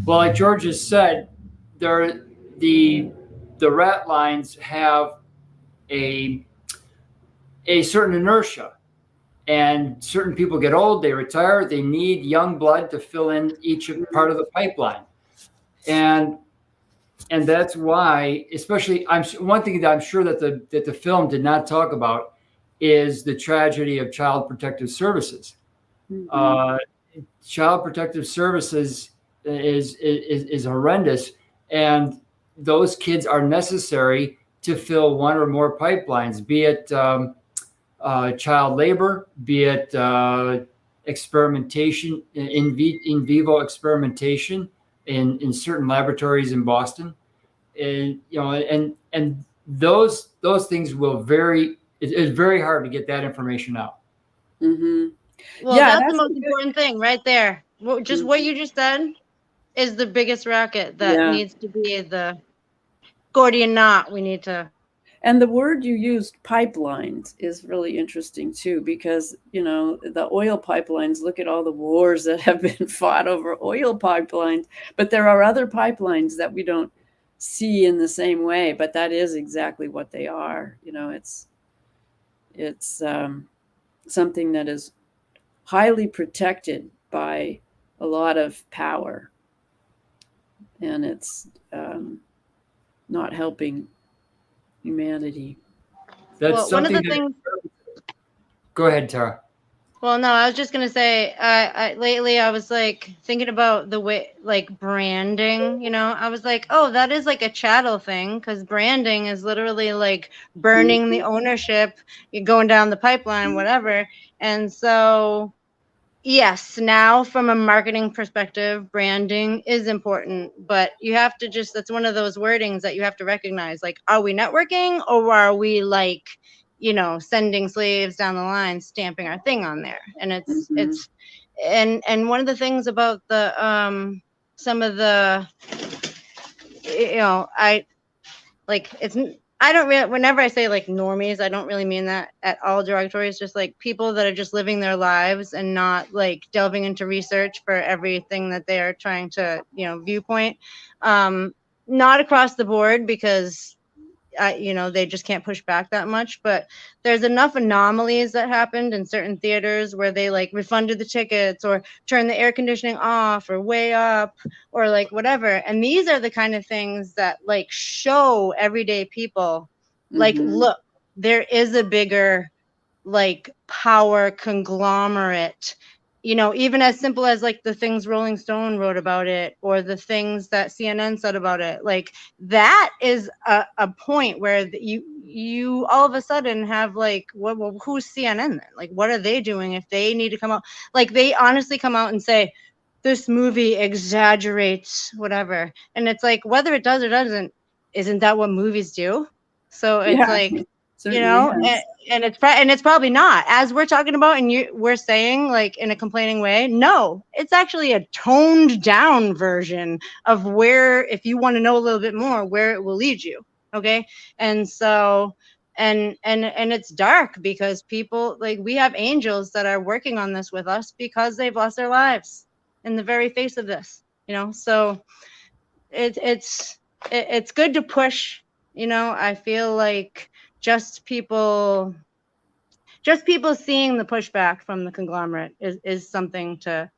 Well, like George has said, the rat lines have a certain inertia, and certain people get old, they retire, they need young blood to fill in each part of the pipeline, and that's why, especially, one thing that I'm sure that the film did not talk about is the tragedy of Child Protective Services. Mm-hmm. Child Protective Services is horrendous, and those kids are necessary to fill one or more pipelines, be it child labor, be it experimentation, in vivo experimentation in certain laboratories in Boston, and you know, and those things will vary. It's very hard to get that information out.
Mm-hmm.
Well, yeah, that's the most important thing right there. Just what you just said is the biggest racket that needs to be the Gordian knot. We need to.
And the word you used, pipelines, is really interesting too, because, you know, the oil pipelines, look at all the wars that have been fought over oil pipelines, but there are other pipelines that we don't see in the same way, but that is exactly what they are. You know, it's something that is highly protected by a lot of power, and it's not helping humanity.
That's something one of the things. Go ahead, Tara.
Well, no, I was just gonna say, lately I was like thinking about the way, like, branding. You know, I was like, oh, that is like a chattel thing, because branding is literally like burning the ownership, you're going down the pipeline, whatever. And so, yes, now from a marketing perspective, branding is important, but you have to that's one of those wordings that you have to recognize. Like, are we networking, or are we, like, you know, sending slaves down the line, stamping our thing on there? And it's and one of the things about the some of the, you know, I don't really, whenever I say like normies, I don't really mean that at all derogatory. It's just like people that are just living their lives and not like delving into research for everything that they are trying to, you know, viewpoint. Not across the board, because you know, they just can't push back that much, but there's enough anomalies that happened in certain theaters where they like refunded the tickets or turned the air conditioning off or way up or like whatever. And these are the kind of things that like show everyday people, like, look, there is a bigger like power conglomerate, you know, even as simple as like the things Rolling Stone wrote about it, or the things that CNN said about it. Like, that is a point where you all of a sudden have like, well, who's CNN then? Like, what are they doing if they need to come out? Like, they honestly come out and say, this movie exaggerates whatever. And it's like, whether it does or doesn't, isn't that what movies do? So it's
Yeah,
like,
certainly
and it's probably not, as we're talking about, and we're saying like in a complaining way. No, it's actually a toned down version of where, if you want to know a little bit more, where it will lead you. Okay. And so, and it's dark because people, like, we have angels that are working on this with us because they've lost their lives in the very face of this, so it's good to push. I feel like just people seeing the pushback from the conglomerate is something to,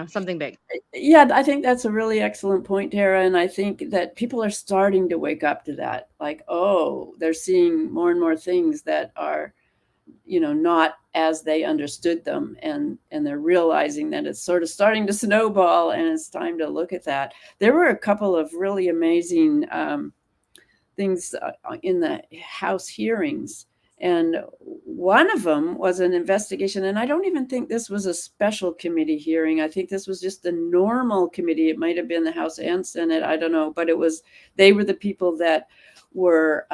something big.
Yeah, I think that's a really excellent point, Tara. And I think that people are starting to wake up to that. Like, oh, they're seeing more and more things that are, not as they understood them. And they're realizing that it's sort of starting to snowball, and it's time to look at that. There were a couple of really amazing things in the House hearings. And one of them was an investigation. And I don't even think this was a special committee hearing. I think this was just a normal committee. It might have been the House and Senate. I don't know. But they were the people that were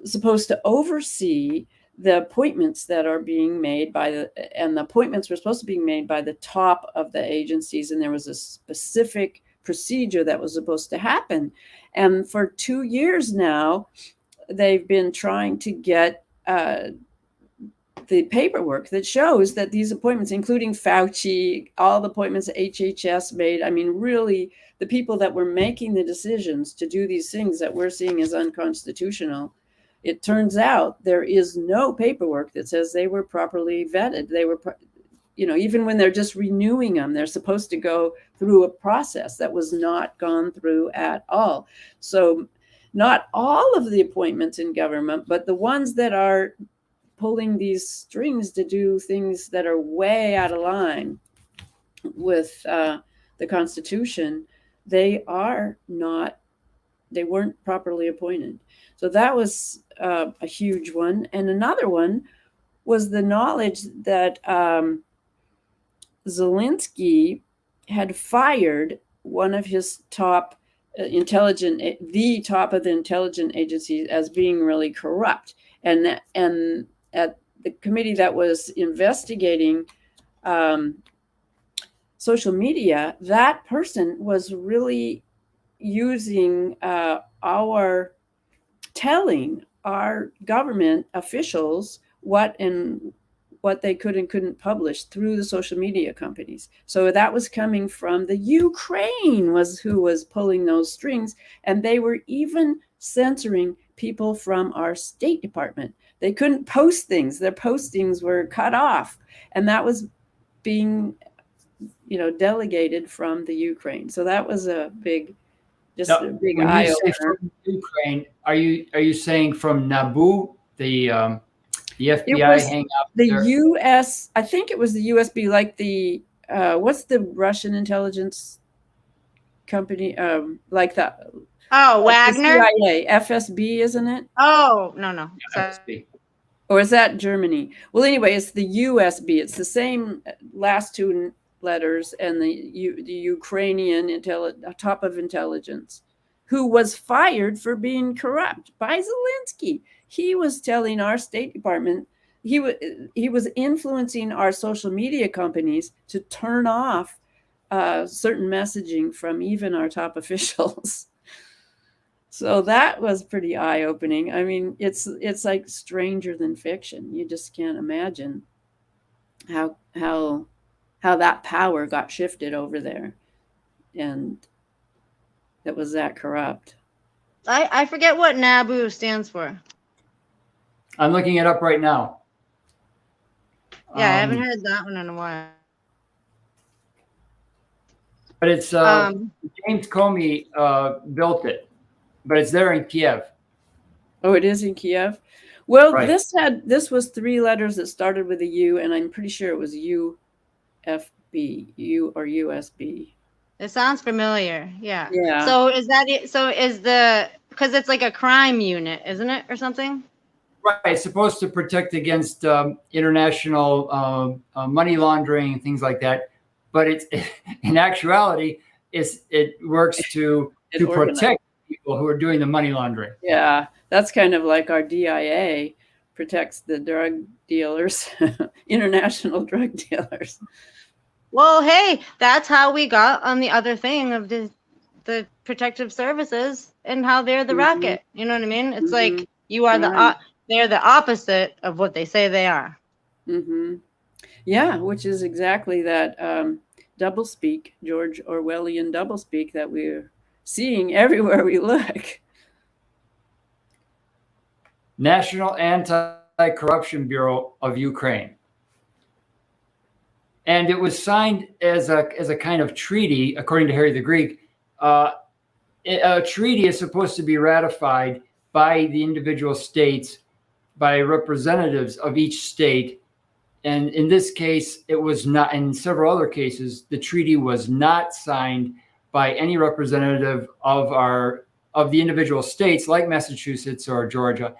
supposed to oversee the appointments that are being made and the appointments were supposed to be made by the top of the agencies. And there was a specific procedure that was supposed to happen. And for 2 years now, they've been trying to get the paperwork that shows that these appointments, including Fauci, all the appointments HHS made, I mean, really, the people that were making the decisions to do these things that we're seeing as unconstitutional, it turns out there is no paperwork that says they were properly vetted. They were, even when they're just renewing them, they're supposed to go through a process that was not gone through at all. So not all of the appointments in government, but the ones that are pulling these strings to do things that are way out of line with the Constitution, they weren't properly appointed. So that was a huge one. And another one was the knowledge that Zelensky had fired one of his top the top of the intelligence agencies as being really corrupt. And at the committee that was investigating social media, that person was really using telling our government officials what they could and couldn't publish through the social media companies. So that was coming from the Ukraine who was pulling those strings. And they were even censoring people from our State Department. They couldn't post things. Their postings were cut off. And that was being, delegated from the Ukraine. So that was a big eye opener.
Ukraine, are you saying from Naboo, the FBI hang out there?
The U.S., I think it was the USB, like the, what's the Russian intelligence company? Like that.
Oh,
like
Wagner?
CIA, FSB, isn't it?
Oh, no.
FSB.
Or is that Germany? Well, anyway, it's the USB. It's the same last two letters, and the Ukrainian top of intelligence, who was fired for being corrupt by Zelensky. He was telling our State Department, he was influencing our social media companies to turn off certain messaging from even our top officials. So that was pretty eye-opening. I mean, it's like stranger than fiction. You just can't imagine how that power got shifted over there, and it was that corrupt.
I forget what NABU stands for.
I'm looking it up right now.
Yeah, I haven't heard that one in a while.
But it's James Comey built it, but it's there in Kiev.
Oh, it is in Kiev. Well,
Right.
This was 3 letters that started with a U, and I'm pretty sure it was UFB, U or USB.
It sounds familiar. Yeah.
Yeah.
So is that it? So is the because it's like a crime unit, isn't it, or something?
Right. It's supposed to protect against international money laundering and things like that. But it's in actuality, it works to protect people who are doing the money laundering.
Yeah, that's kind of like our DIA protects the drug dealers, international drug dealers.
Well, hey, that's how we got on the other thing of the protective services and how they're the racket. You know what I mean? It's like you are they're the opposite of what they say they are.
Yeah, which is exactly that doublespeak, George Orwellian doublespeak that we're seeing everywhere we look.
National Anti-Corruption Bureau of Ukraine. And it was signed as a kind of treaty, according to Harry the Greek. A treaty is supposed to be ratified by the individual states, by representatives of each state. And in this case, it was not. In several other cases, the treaty was not signed by any representative of the individual states, like Massachusetts or Georgia,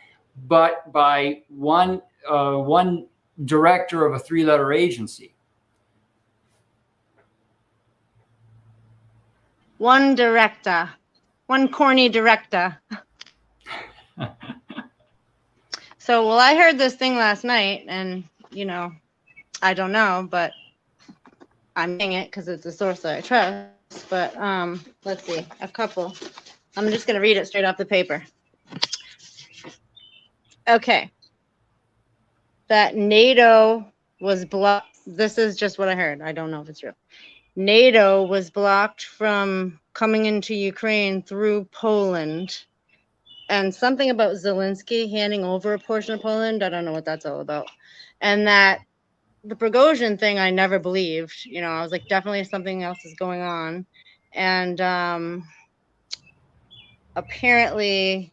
but by one director of a three-letter agency.
One director, one corny director. So, well, I heard this thing last night, and I don't know, but I'm saying it because it's a source that I trust. But let's see, a couple. I'm just gonna read it straight off the paper. Okay. That NATO was blocked. This is just what I heard. I don't know if it's real. NATO was blocked from coming into Ukraine through Poland. And something about Zelensky handing over a portion of Poland. I don't know what that's all about. And that the Prigozhin thing, I never believed. I was like, definitely something else is going on. And apparently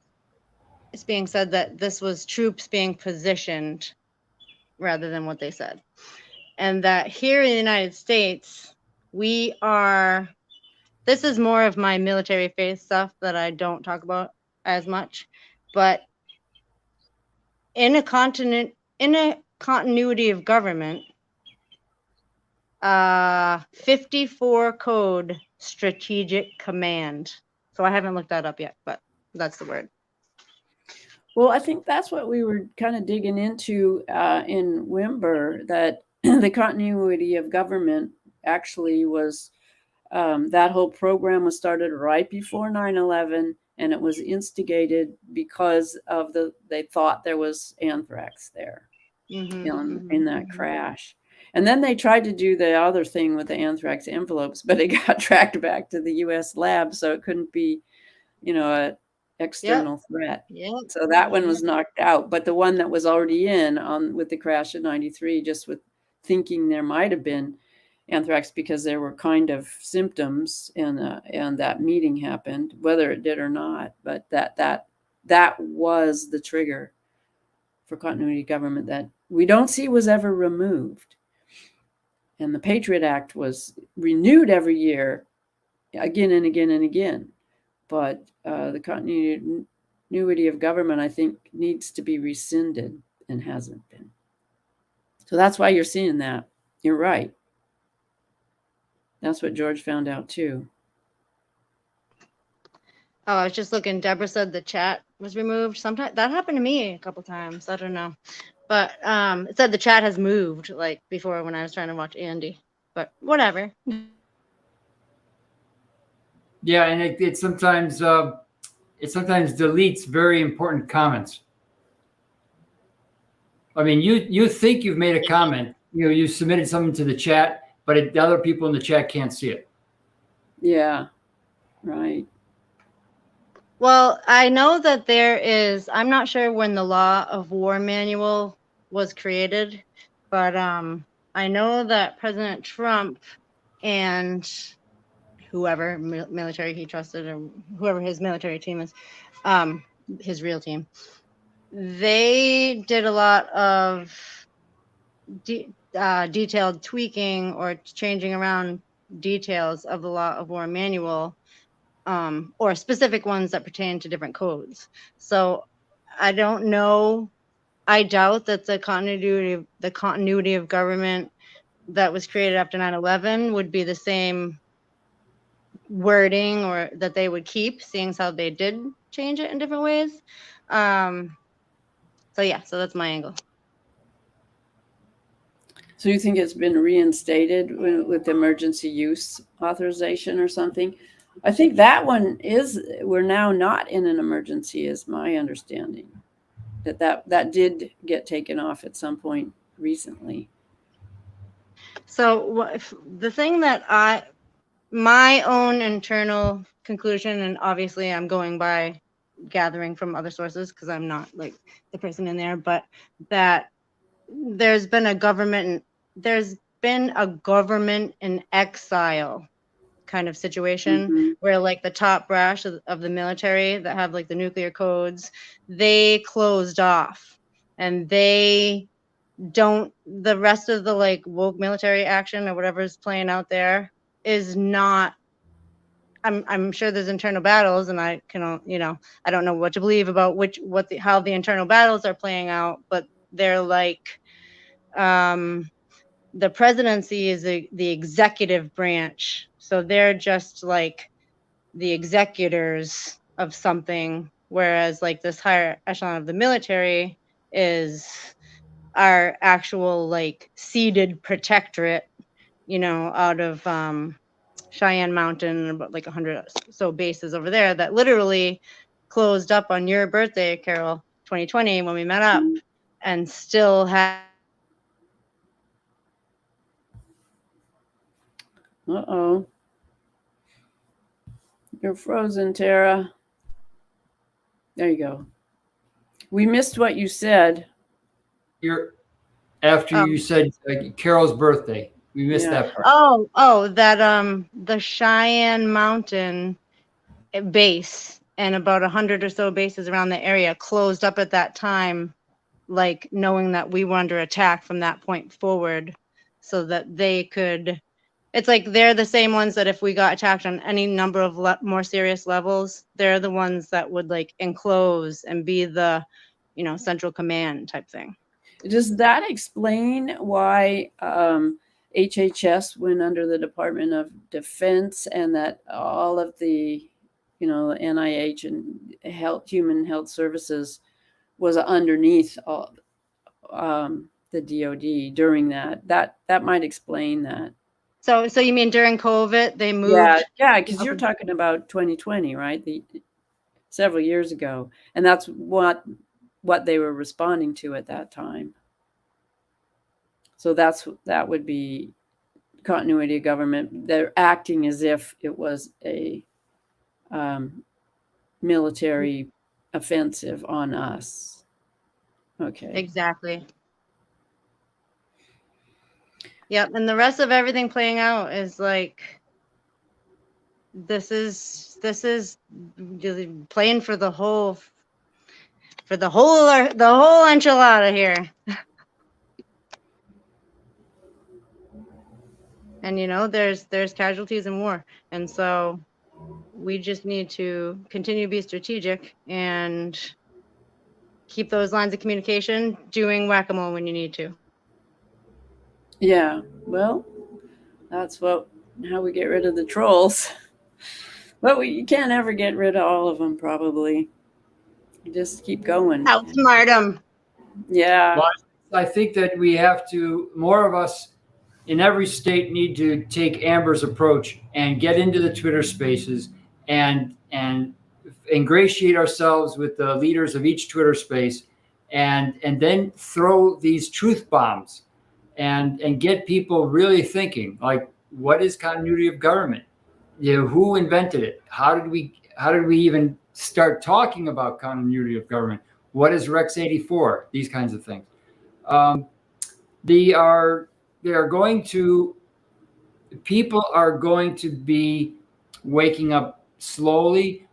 it's being said that this was troops being positioned rather than what they said. And that here in the United States, this is more of my military faith stuff that I don't talk about as much, but in a continuity of government, 54 code strategic command. So I haven't looked that up yet, but that's the word.
Well, I think that's what we were kind of digging into in Wimber, that the continuity of government actually was, that whole program was started right before 9/11, and it was instigated because of they thought there was anthrax there in that crash. And then they tried to do the other thing with the anthrax envelopes, but it got tracked back to the U.S. lab, so it couldn't be, a external threat. So that one was knocked out. But the one that was already with the crash of 93, just with thinking there might have been anthrax because there were kind of symptoms, and that meeting happened, whether it did or not. But that was the trigger for continuity government that we don't see was ever removed. And the Patriot Act was renewed every year, again and again and again. But the continuity of government, I think, needs to be rescinded and hasn't been. So that's why you're seeing that. You're right. That's what George found out too.
Oh, I was just looking. Deborah said the chat was removed. Sometimes that happened to me a couple times. I don't know. But it said the chat has moved, like before when I was trying to watch Andy. But whatever.
Yeah, and it sometimes deletes very important comments. I mean, you think you've made a comment, you submitted something to the chat, but the other people in the chat can't see it.
Yeah, right.
Well, I know that there is, I'm not sure when the Law of War Manual was created, but I know that President Trump and whoever military he trusted, or whoever his military team is, his real team, they did a lot of detailed tweaking or changing around details of the Law of War Manual or specific ones that pertain to different codes. So I don't know. I doubt that the continuity of government that was created after 9/11 would be the same wording, or that they would keep, seeing as how they did change it in different ways. So yeah, so that's my angle.
So you think it's been reinstated with emergency use authorization or something? I think that one we're now not in an emergency, is my understanding. That did get taken off at some point recently.
So the thing that my own internal conclusion, and obviously I'm going by gathering from other sources because I'm not like the person in there, but that there's been a government in exile kind of situation, where like the top brass of the military that have like the nuclear codes, they closed off, and the rest of the like woke military action or whatever is playing out there is not. I'm sure there's internal battles, and I can, I don't know what to believe about how the internal battles are playing out, but they're like, the presidency is the executive branch, so they're just like the executors of something, whereas like this higher echelon of the military is our actual like ceded protectorate, out of Cheyenne Mountain, about like 100 or so bases over there that literally closed up on your birthday, Carol, 2020, when we met up, and still have.
Uh-oh. You're frozen, Tara. There you go. We missed what you said.
After you said Carol's birthday. We missed that part.
That the Cheyenne Mountain base and about 100 or so bases around the area closed up at that time, like knowing that we were under attack from that point forward, so that they could. It's like they're the same ones that if we got attacked on any number of more serious levels, they're the ones that would like enclose and be the, central command type thing.
Does that explain why HHS went under the Department of Defense, and that all of the, NIH and Human Health Services was underneath all, the DoD during that? That might explain that.
So you mean during COVID they moved?
Yeah, because you're talking about 2020, right? Several years ago, and that's what they were responding to at that time. So that would be continuity of government. They're acting as if it was a military offensive on us. Okay.
Exactly. Yep, and the rest of everything playing out is like, this is playing for the whole enchilada here. And there's casualties in war, and so we just need to continue to be strategic and keep those lines of communication, doing whack-a-mole when you need to.
Yeah, well, that's how we get rid of the trolls. But you can't ever get rid of all of them, probably. You just keep going.
Outsmart them.
Yeah.
Well, I think that we have to, more of us in every state need to take Amber's approach and get into the Twitter spaces and ingratiate ourselves with the leaders of each Twitter space, and then throw these truth bombs and get people really thinking, like, what is continuity of government? Who invented it? How did we even start talking about continuity of government? What is Rex 84? These kinds of things. People are going to be waking up slowly.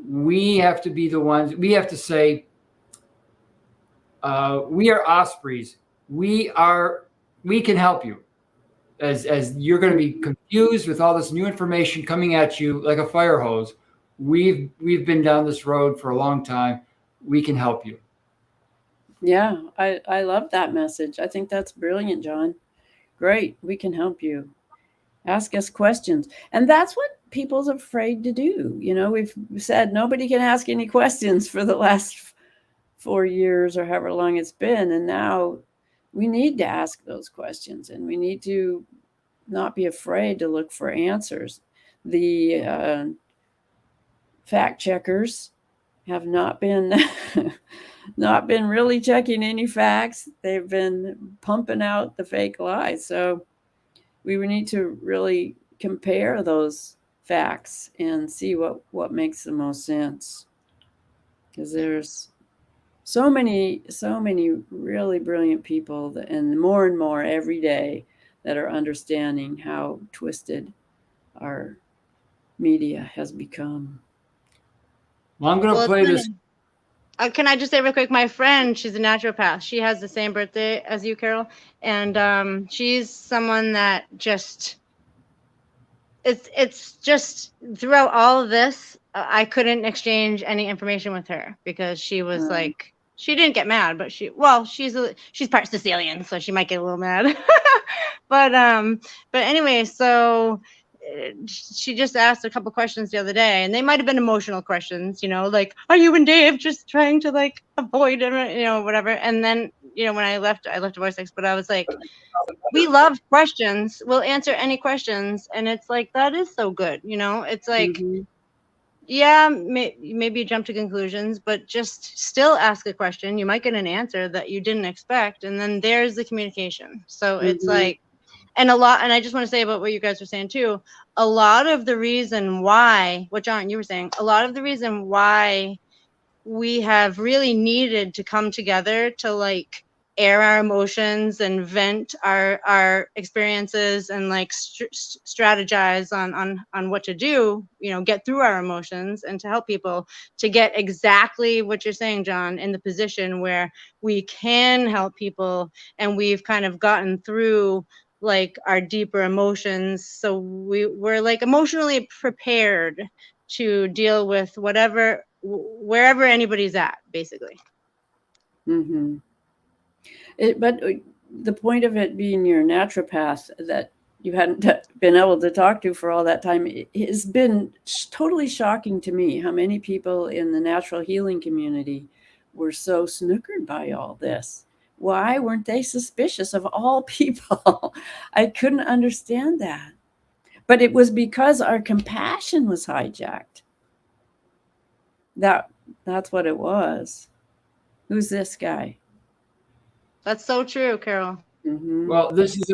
We have to be the ones. We have to say, we are ospreys. We can help you. As you're going to be confused with all this new information coming at you like a fire hose, we've been down this road for a long time. We can help you.
Yeah, I love that message. I think that's brilliant, John. Great. We can help you. Ask us questions. And that's what people's afraid to do. You know, we've said nobody can ask any questions for the last 4 years or however long it's been. And now we need to ask those questions, and we need to not be afraid to look for answers. The fact checkers have not been not been really checking any facts. They've been pumping out the fake lies. So we need to really compare those facts and see what makes the most sense. Because there's so many really brilliant people and more every day that are understanding how twisted our media has become.
Well, I'm going to play this.
Can I just say real quick, my friend, she's a naturopath. She has the same birthday as you, Carol. And she's someone that just, it's just throughout all of this, I couldn't exchange any information with her because she was like, she didn't get mad, but she's part Sicilian, so she might get a little mad. but anyway, so she just asked a couple questions the other day, and they might have been emotional questions, you know, like, are you and Dave just trying to like avoid it, you know, whatever. And then, you know, when I left a voice text, but I was like, we love questions. We'll answer any questions. And it's like, that is so good. You know, it's like, yeah, maybe you jump to conclusions, but just still ask a question. You might get an answer that you didn't expect. And then there's the communication. So it's like, and I just want to say about what you guys were saying too, a lot of the reason why, what John, you were saying, a lot of the reason why we have really needed to come together to like air our emotions and vent our experiences and like strategize on what to do, you know, get through our emotions and to help people to get exactly what you're saying, John, in the position where we can help people, and we've kind of gotten through like our deeper emotions, so we're like emotionally prepared to deal with wherever anybody's at, basically.
But the point of it being your naturopath that you hadn't been able to talk to for all that time, it has been totally shocking to me how many people in the natural healing community were so snookered by all this. Why weren't they suspicious of all people? I couldn't understand that. But it was because our compassion was hijacked. That's what it was. Who's this guy?
That's so true, Carol.
Well, this is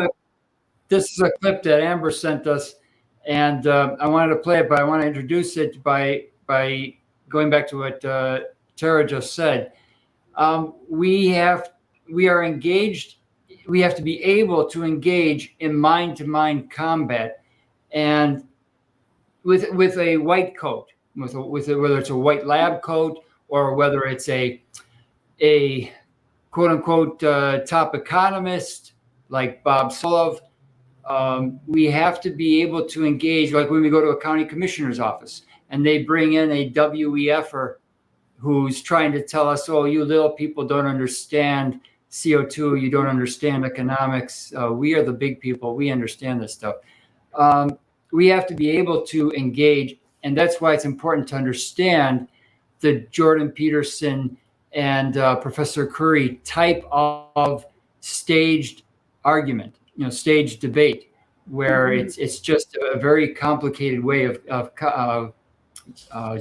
a clip that Amber sent us, and I wanted to play it, but I want to introduce it by going back to what Tara just said. We are engaged. We have to be able to engage in mind-to-mind combat, and with a white coat, whether it's a white lab coat or whether it's a quote unquote top economist like Bob Solov. We have to be able to engage, like when we go to a county commissioner's office and they bring in a WEFer who's trying to tell us, oh, you little people don't understand CO2, you don't understand economics. We are the big people. We understand this stuff. We have to be able to engage. And that's why it's important to understand the Jordan Peterson and Professor Curry type of staged argument, you know, staged debate, where it's just a very complicated way of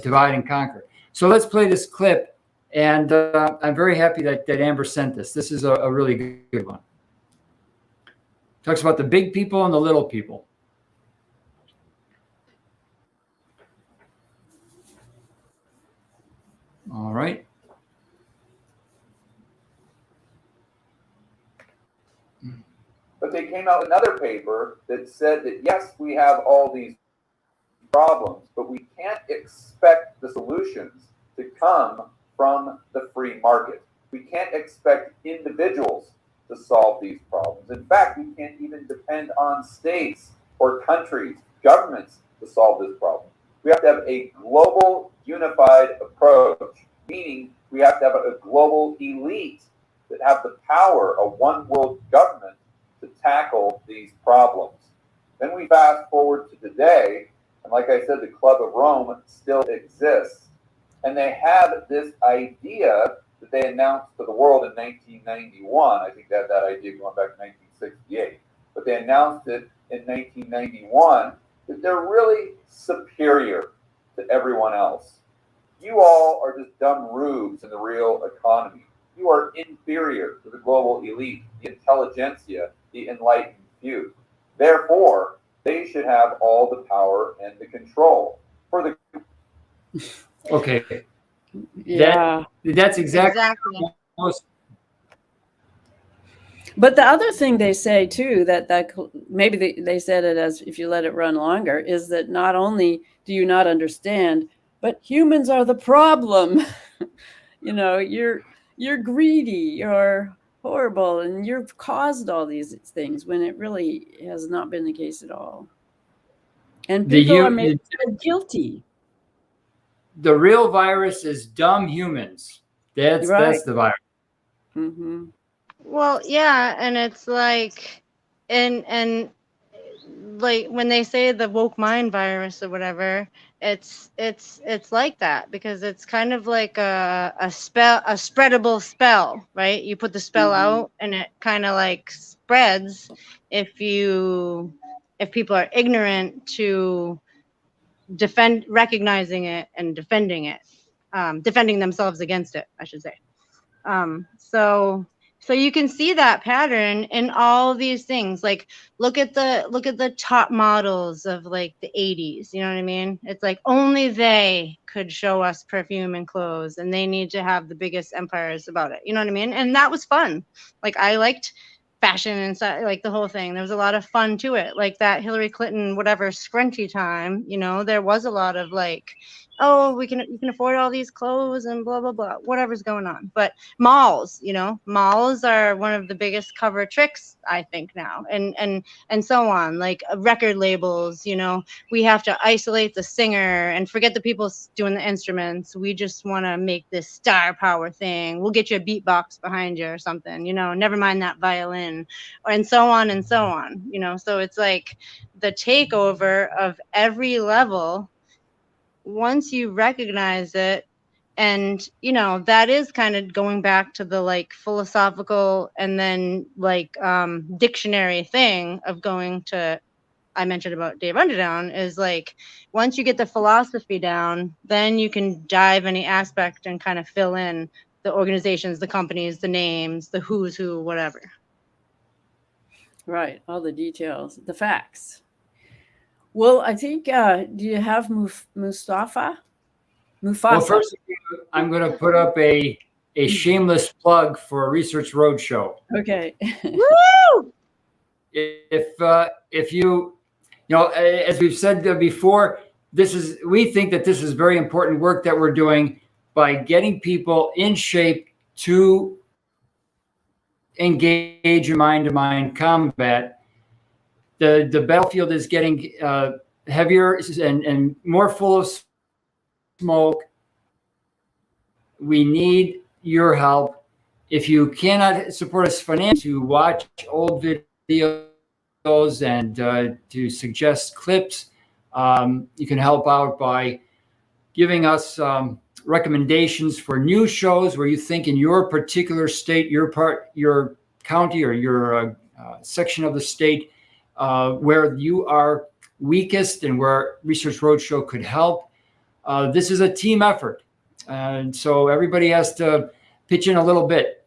divide and conquer. So let's play this clip, and I'm very happy that Amber sent this. This is a really good one. Talks about the big people and the little people. All right.
But they came out with another paper that said that, yes, we have all these problems, but we can't expect the solutions to come from the free market. We can't expect individuals to solve these problems. In fact, we can't even depend on states or countries, governments to solve this problem. We We have to have a global unified approach, meaning we have to have a global elite that have the power, a one world government, to tackle these problems. Then we fast forward to today, and like I said, the Club of Rome still exists. And they have this idea that they announced to the world in 1991. I think they had that idea going back to 1968. But they announced it in 1991 that they're really superior to everyone else. You all are just dumb rubes in the real economy. You are inferior to the global elite, the intelligentsia, the enlightened few. Therefore, they should have all the power and the control. For the
Okay.
Yeah.
That's exactly. Most,
But the other thing they say too, that maybe they said it as if you let it run longer, is that not only do you not understand, but humans are the problem. You know, you're greedy, you're horrible, and you've caused all these things when it really has not been the case at all. And people are made guilty.
The real virus is dumb humans. That's the virus.
Mm-hmm.
Well, yeah, and it's like, and like when they say the woke mind virus or whatever, it's like that, because it's kind of like a spreadable spell, right? You put the spell out and it kind of like spreads if people are ignorant to recognizing it and defending it, defending themselves against it, I should say. So you can see that pattern in all these things. Like look at the top models of like the 80s, you know what I mean? It's like only they could show us perfume and clothes, and they need to have the biggest empires about it. You know what I mean? And that was fun. Like I liked fashion and stuff, like the whole thing. There was a lot of fun to it. Like that Hillary Clinton whatever scrunchy time, you know, there was a lot of like, oh, you can afford all these clothes and blah blah blah, whatever's going on. But malls, you know, malls are one of the biggest cover tricks, I think, now, and so on. Like record labels, you know, we have to isolate the singer and forget the people doing the instruments. We just want to make this star power thing. We'll get you a beatbox behind you or something, you know, never mind that violin, and so on and so on, you know. So it's like the takeover of every level. Once you recognize it, and you know, that is kind of going back to the like philosophical and then like dictionary thing of going to, I mentioned about Dave Underdown, is like once you get the philosophy down, then you can dive any aspect and kind of fill in the organizations, the companies, the names, the who's who, whatever.
Right, all the details, the facts. Well, I think, do you have Mufasa?
Well, first, I'm going to put up a shameless plug for a Research Roadshow.
Okay.
Woo!
If you know, as we've said before, we think that this is very important work that we're doing by getting people in shape to engage in mind-to-mind combat. The battlefield is getting heavier and more full of smoke. We need your help. If you cannot support us financially, to watch old videos and to suggest clips, you can help out by giving us recommendations for new shows where you think in your particular state, your county, or your section of the state where you are weakest and where Research Roadshow could help. This is a team effort, and so everybody has to pitch in a little bit.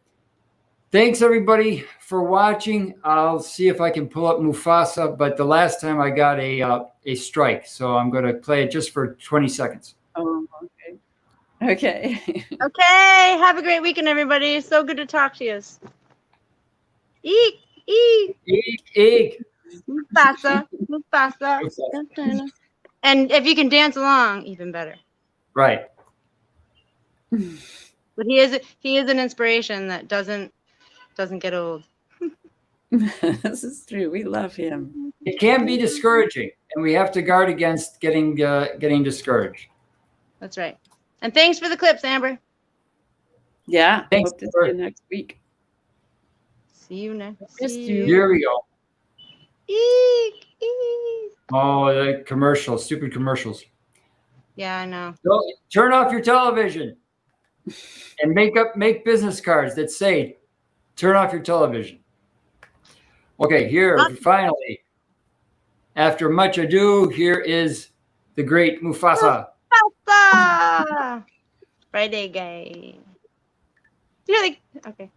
Thanks everybody for watching. I'll see if I can pull up Mufasa, but the last time I got a strike, so I'm going to play it just for 20 seconds.
Oh, okay. Okay.
Okay. Have a great weekend, everybody. So good to talk to you. Eek, eek.
Eek, eek.
Mufasa. And if you can dance along, even better.
Right.
But he is an inspiration that doesn't get old.
This is true. We love him.
It can be discouraging, and we have to guard against getting discouraged.
That's right. And thanks for the clips, Amber.
Yeah.
Thanks,
Hope to see
Amber.
you next week.
See you next.
Missed
See
you.
Here we go.
Eek, eek.
Oh, the commercials, stupid commercials.
Yeah, I know.
So turn off your television and make business cards that say, turn off your television. Okay, here, finally, after much ado, here is the great Mufasa.
Pasta! Friday guy. You're like, okay.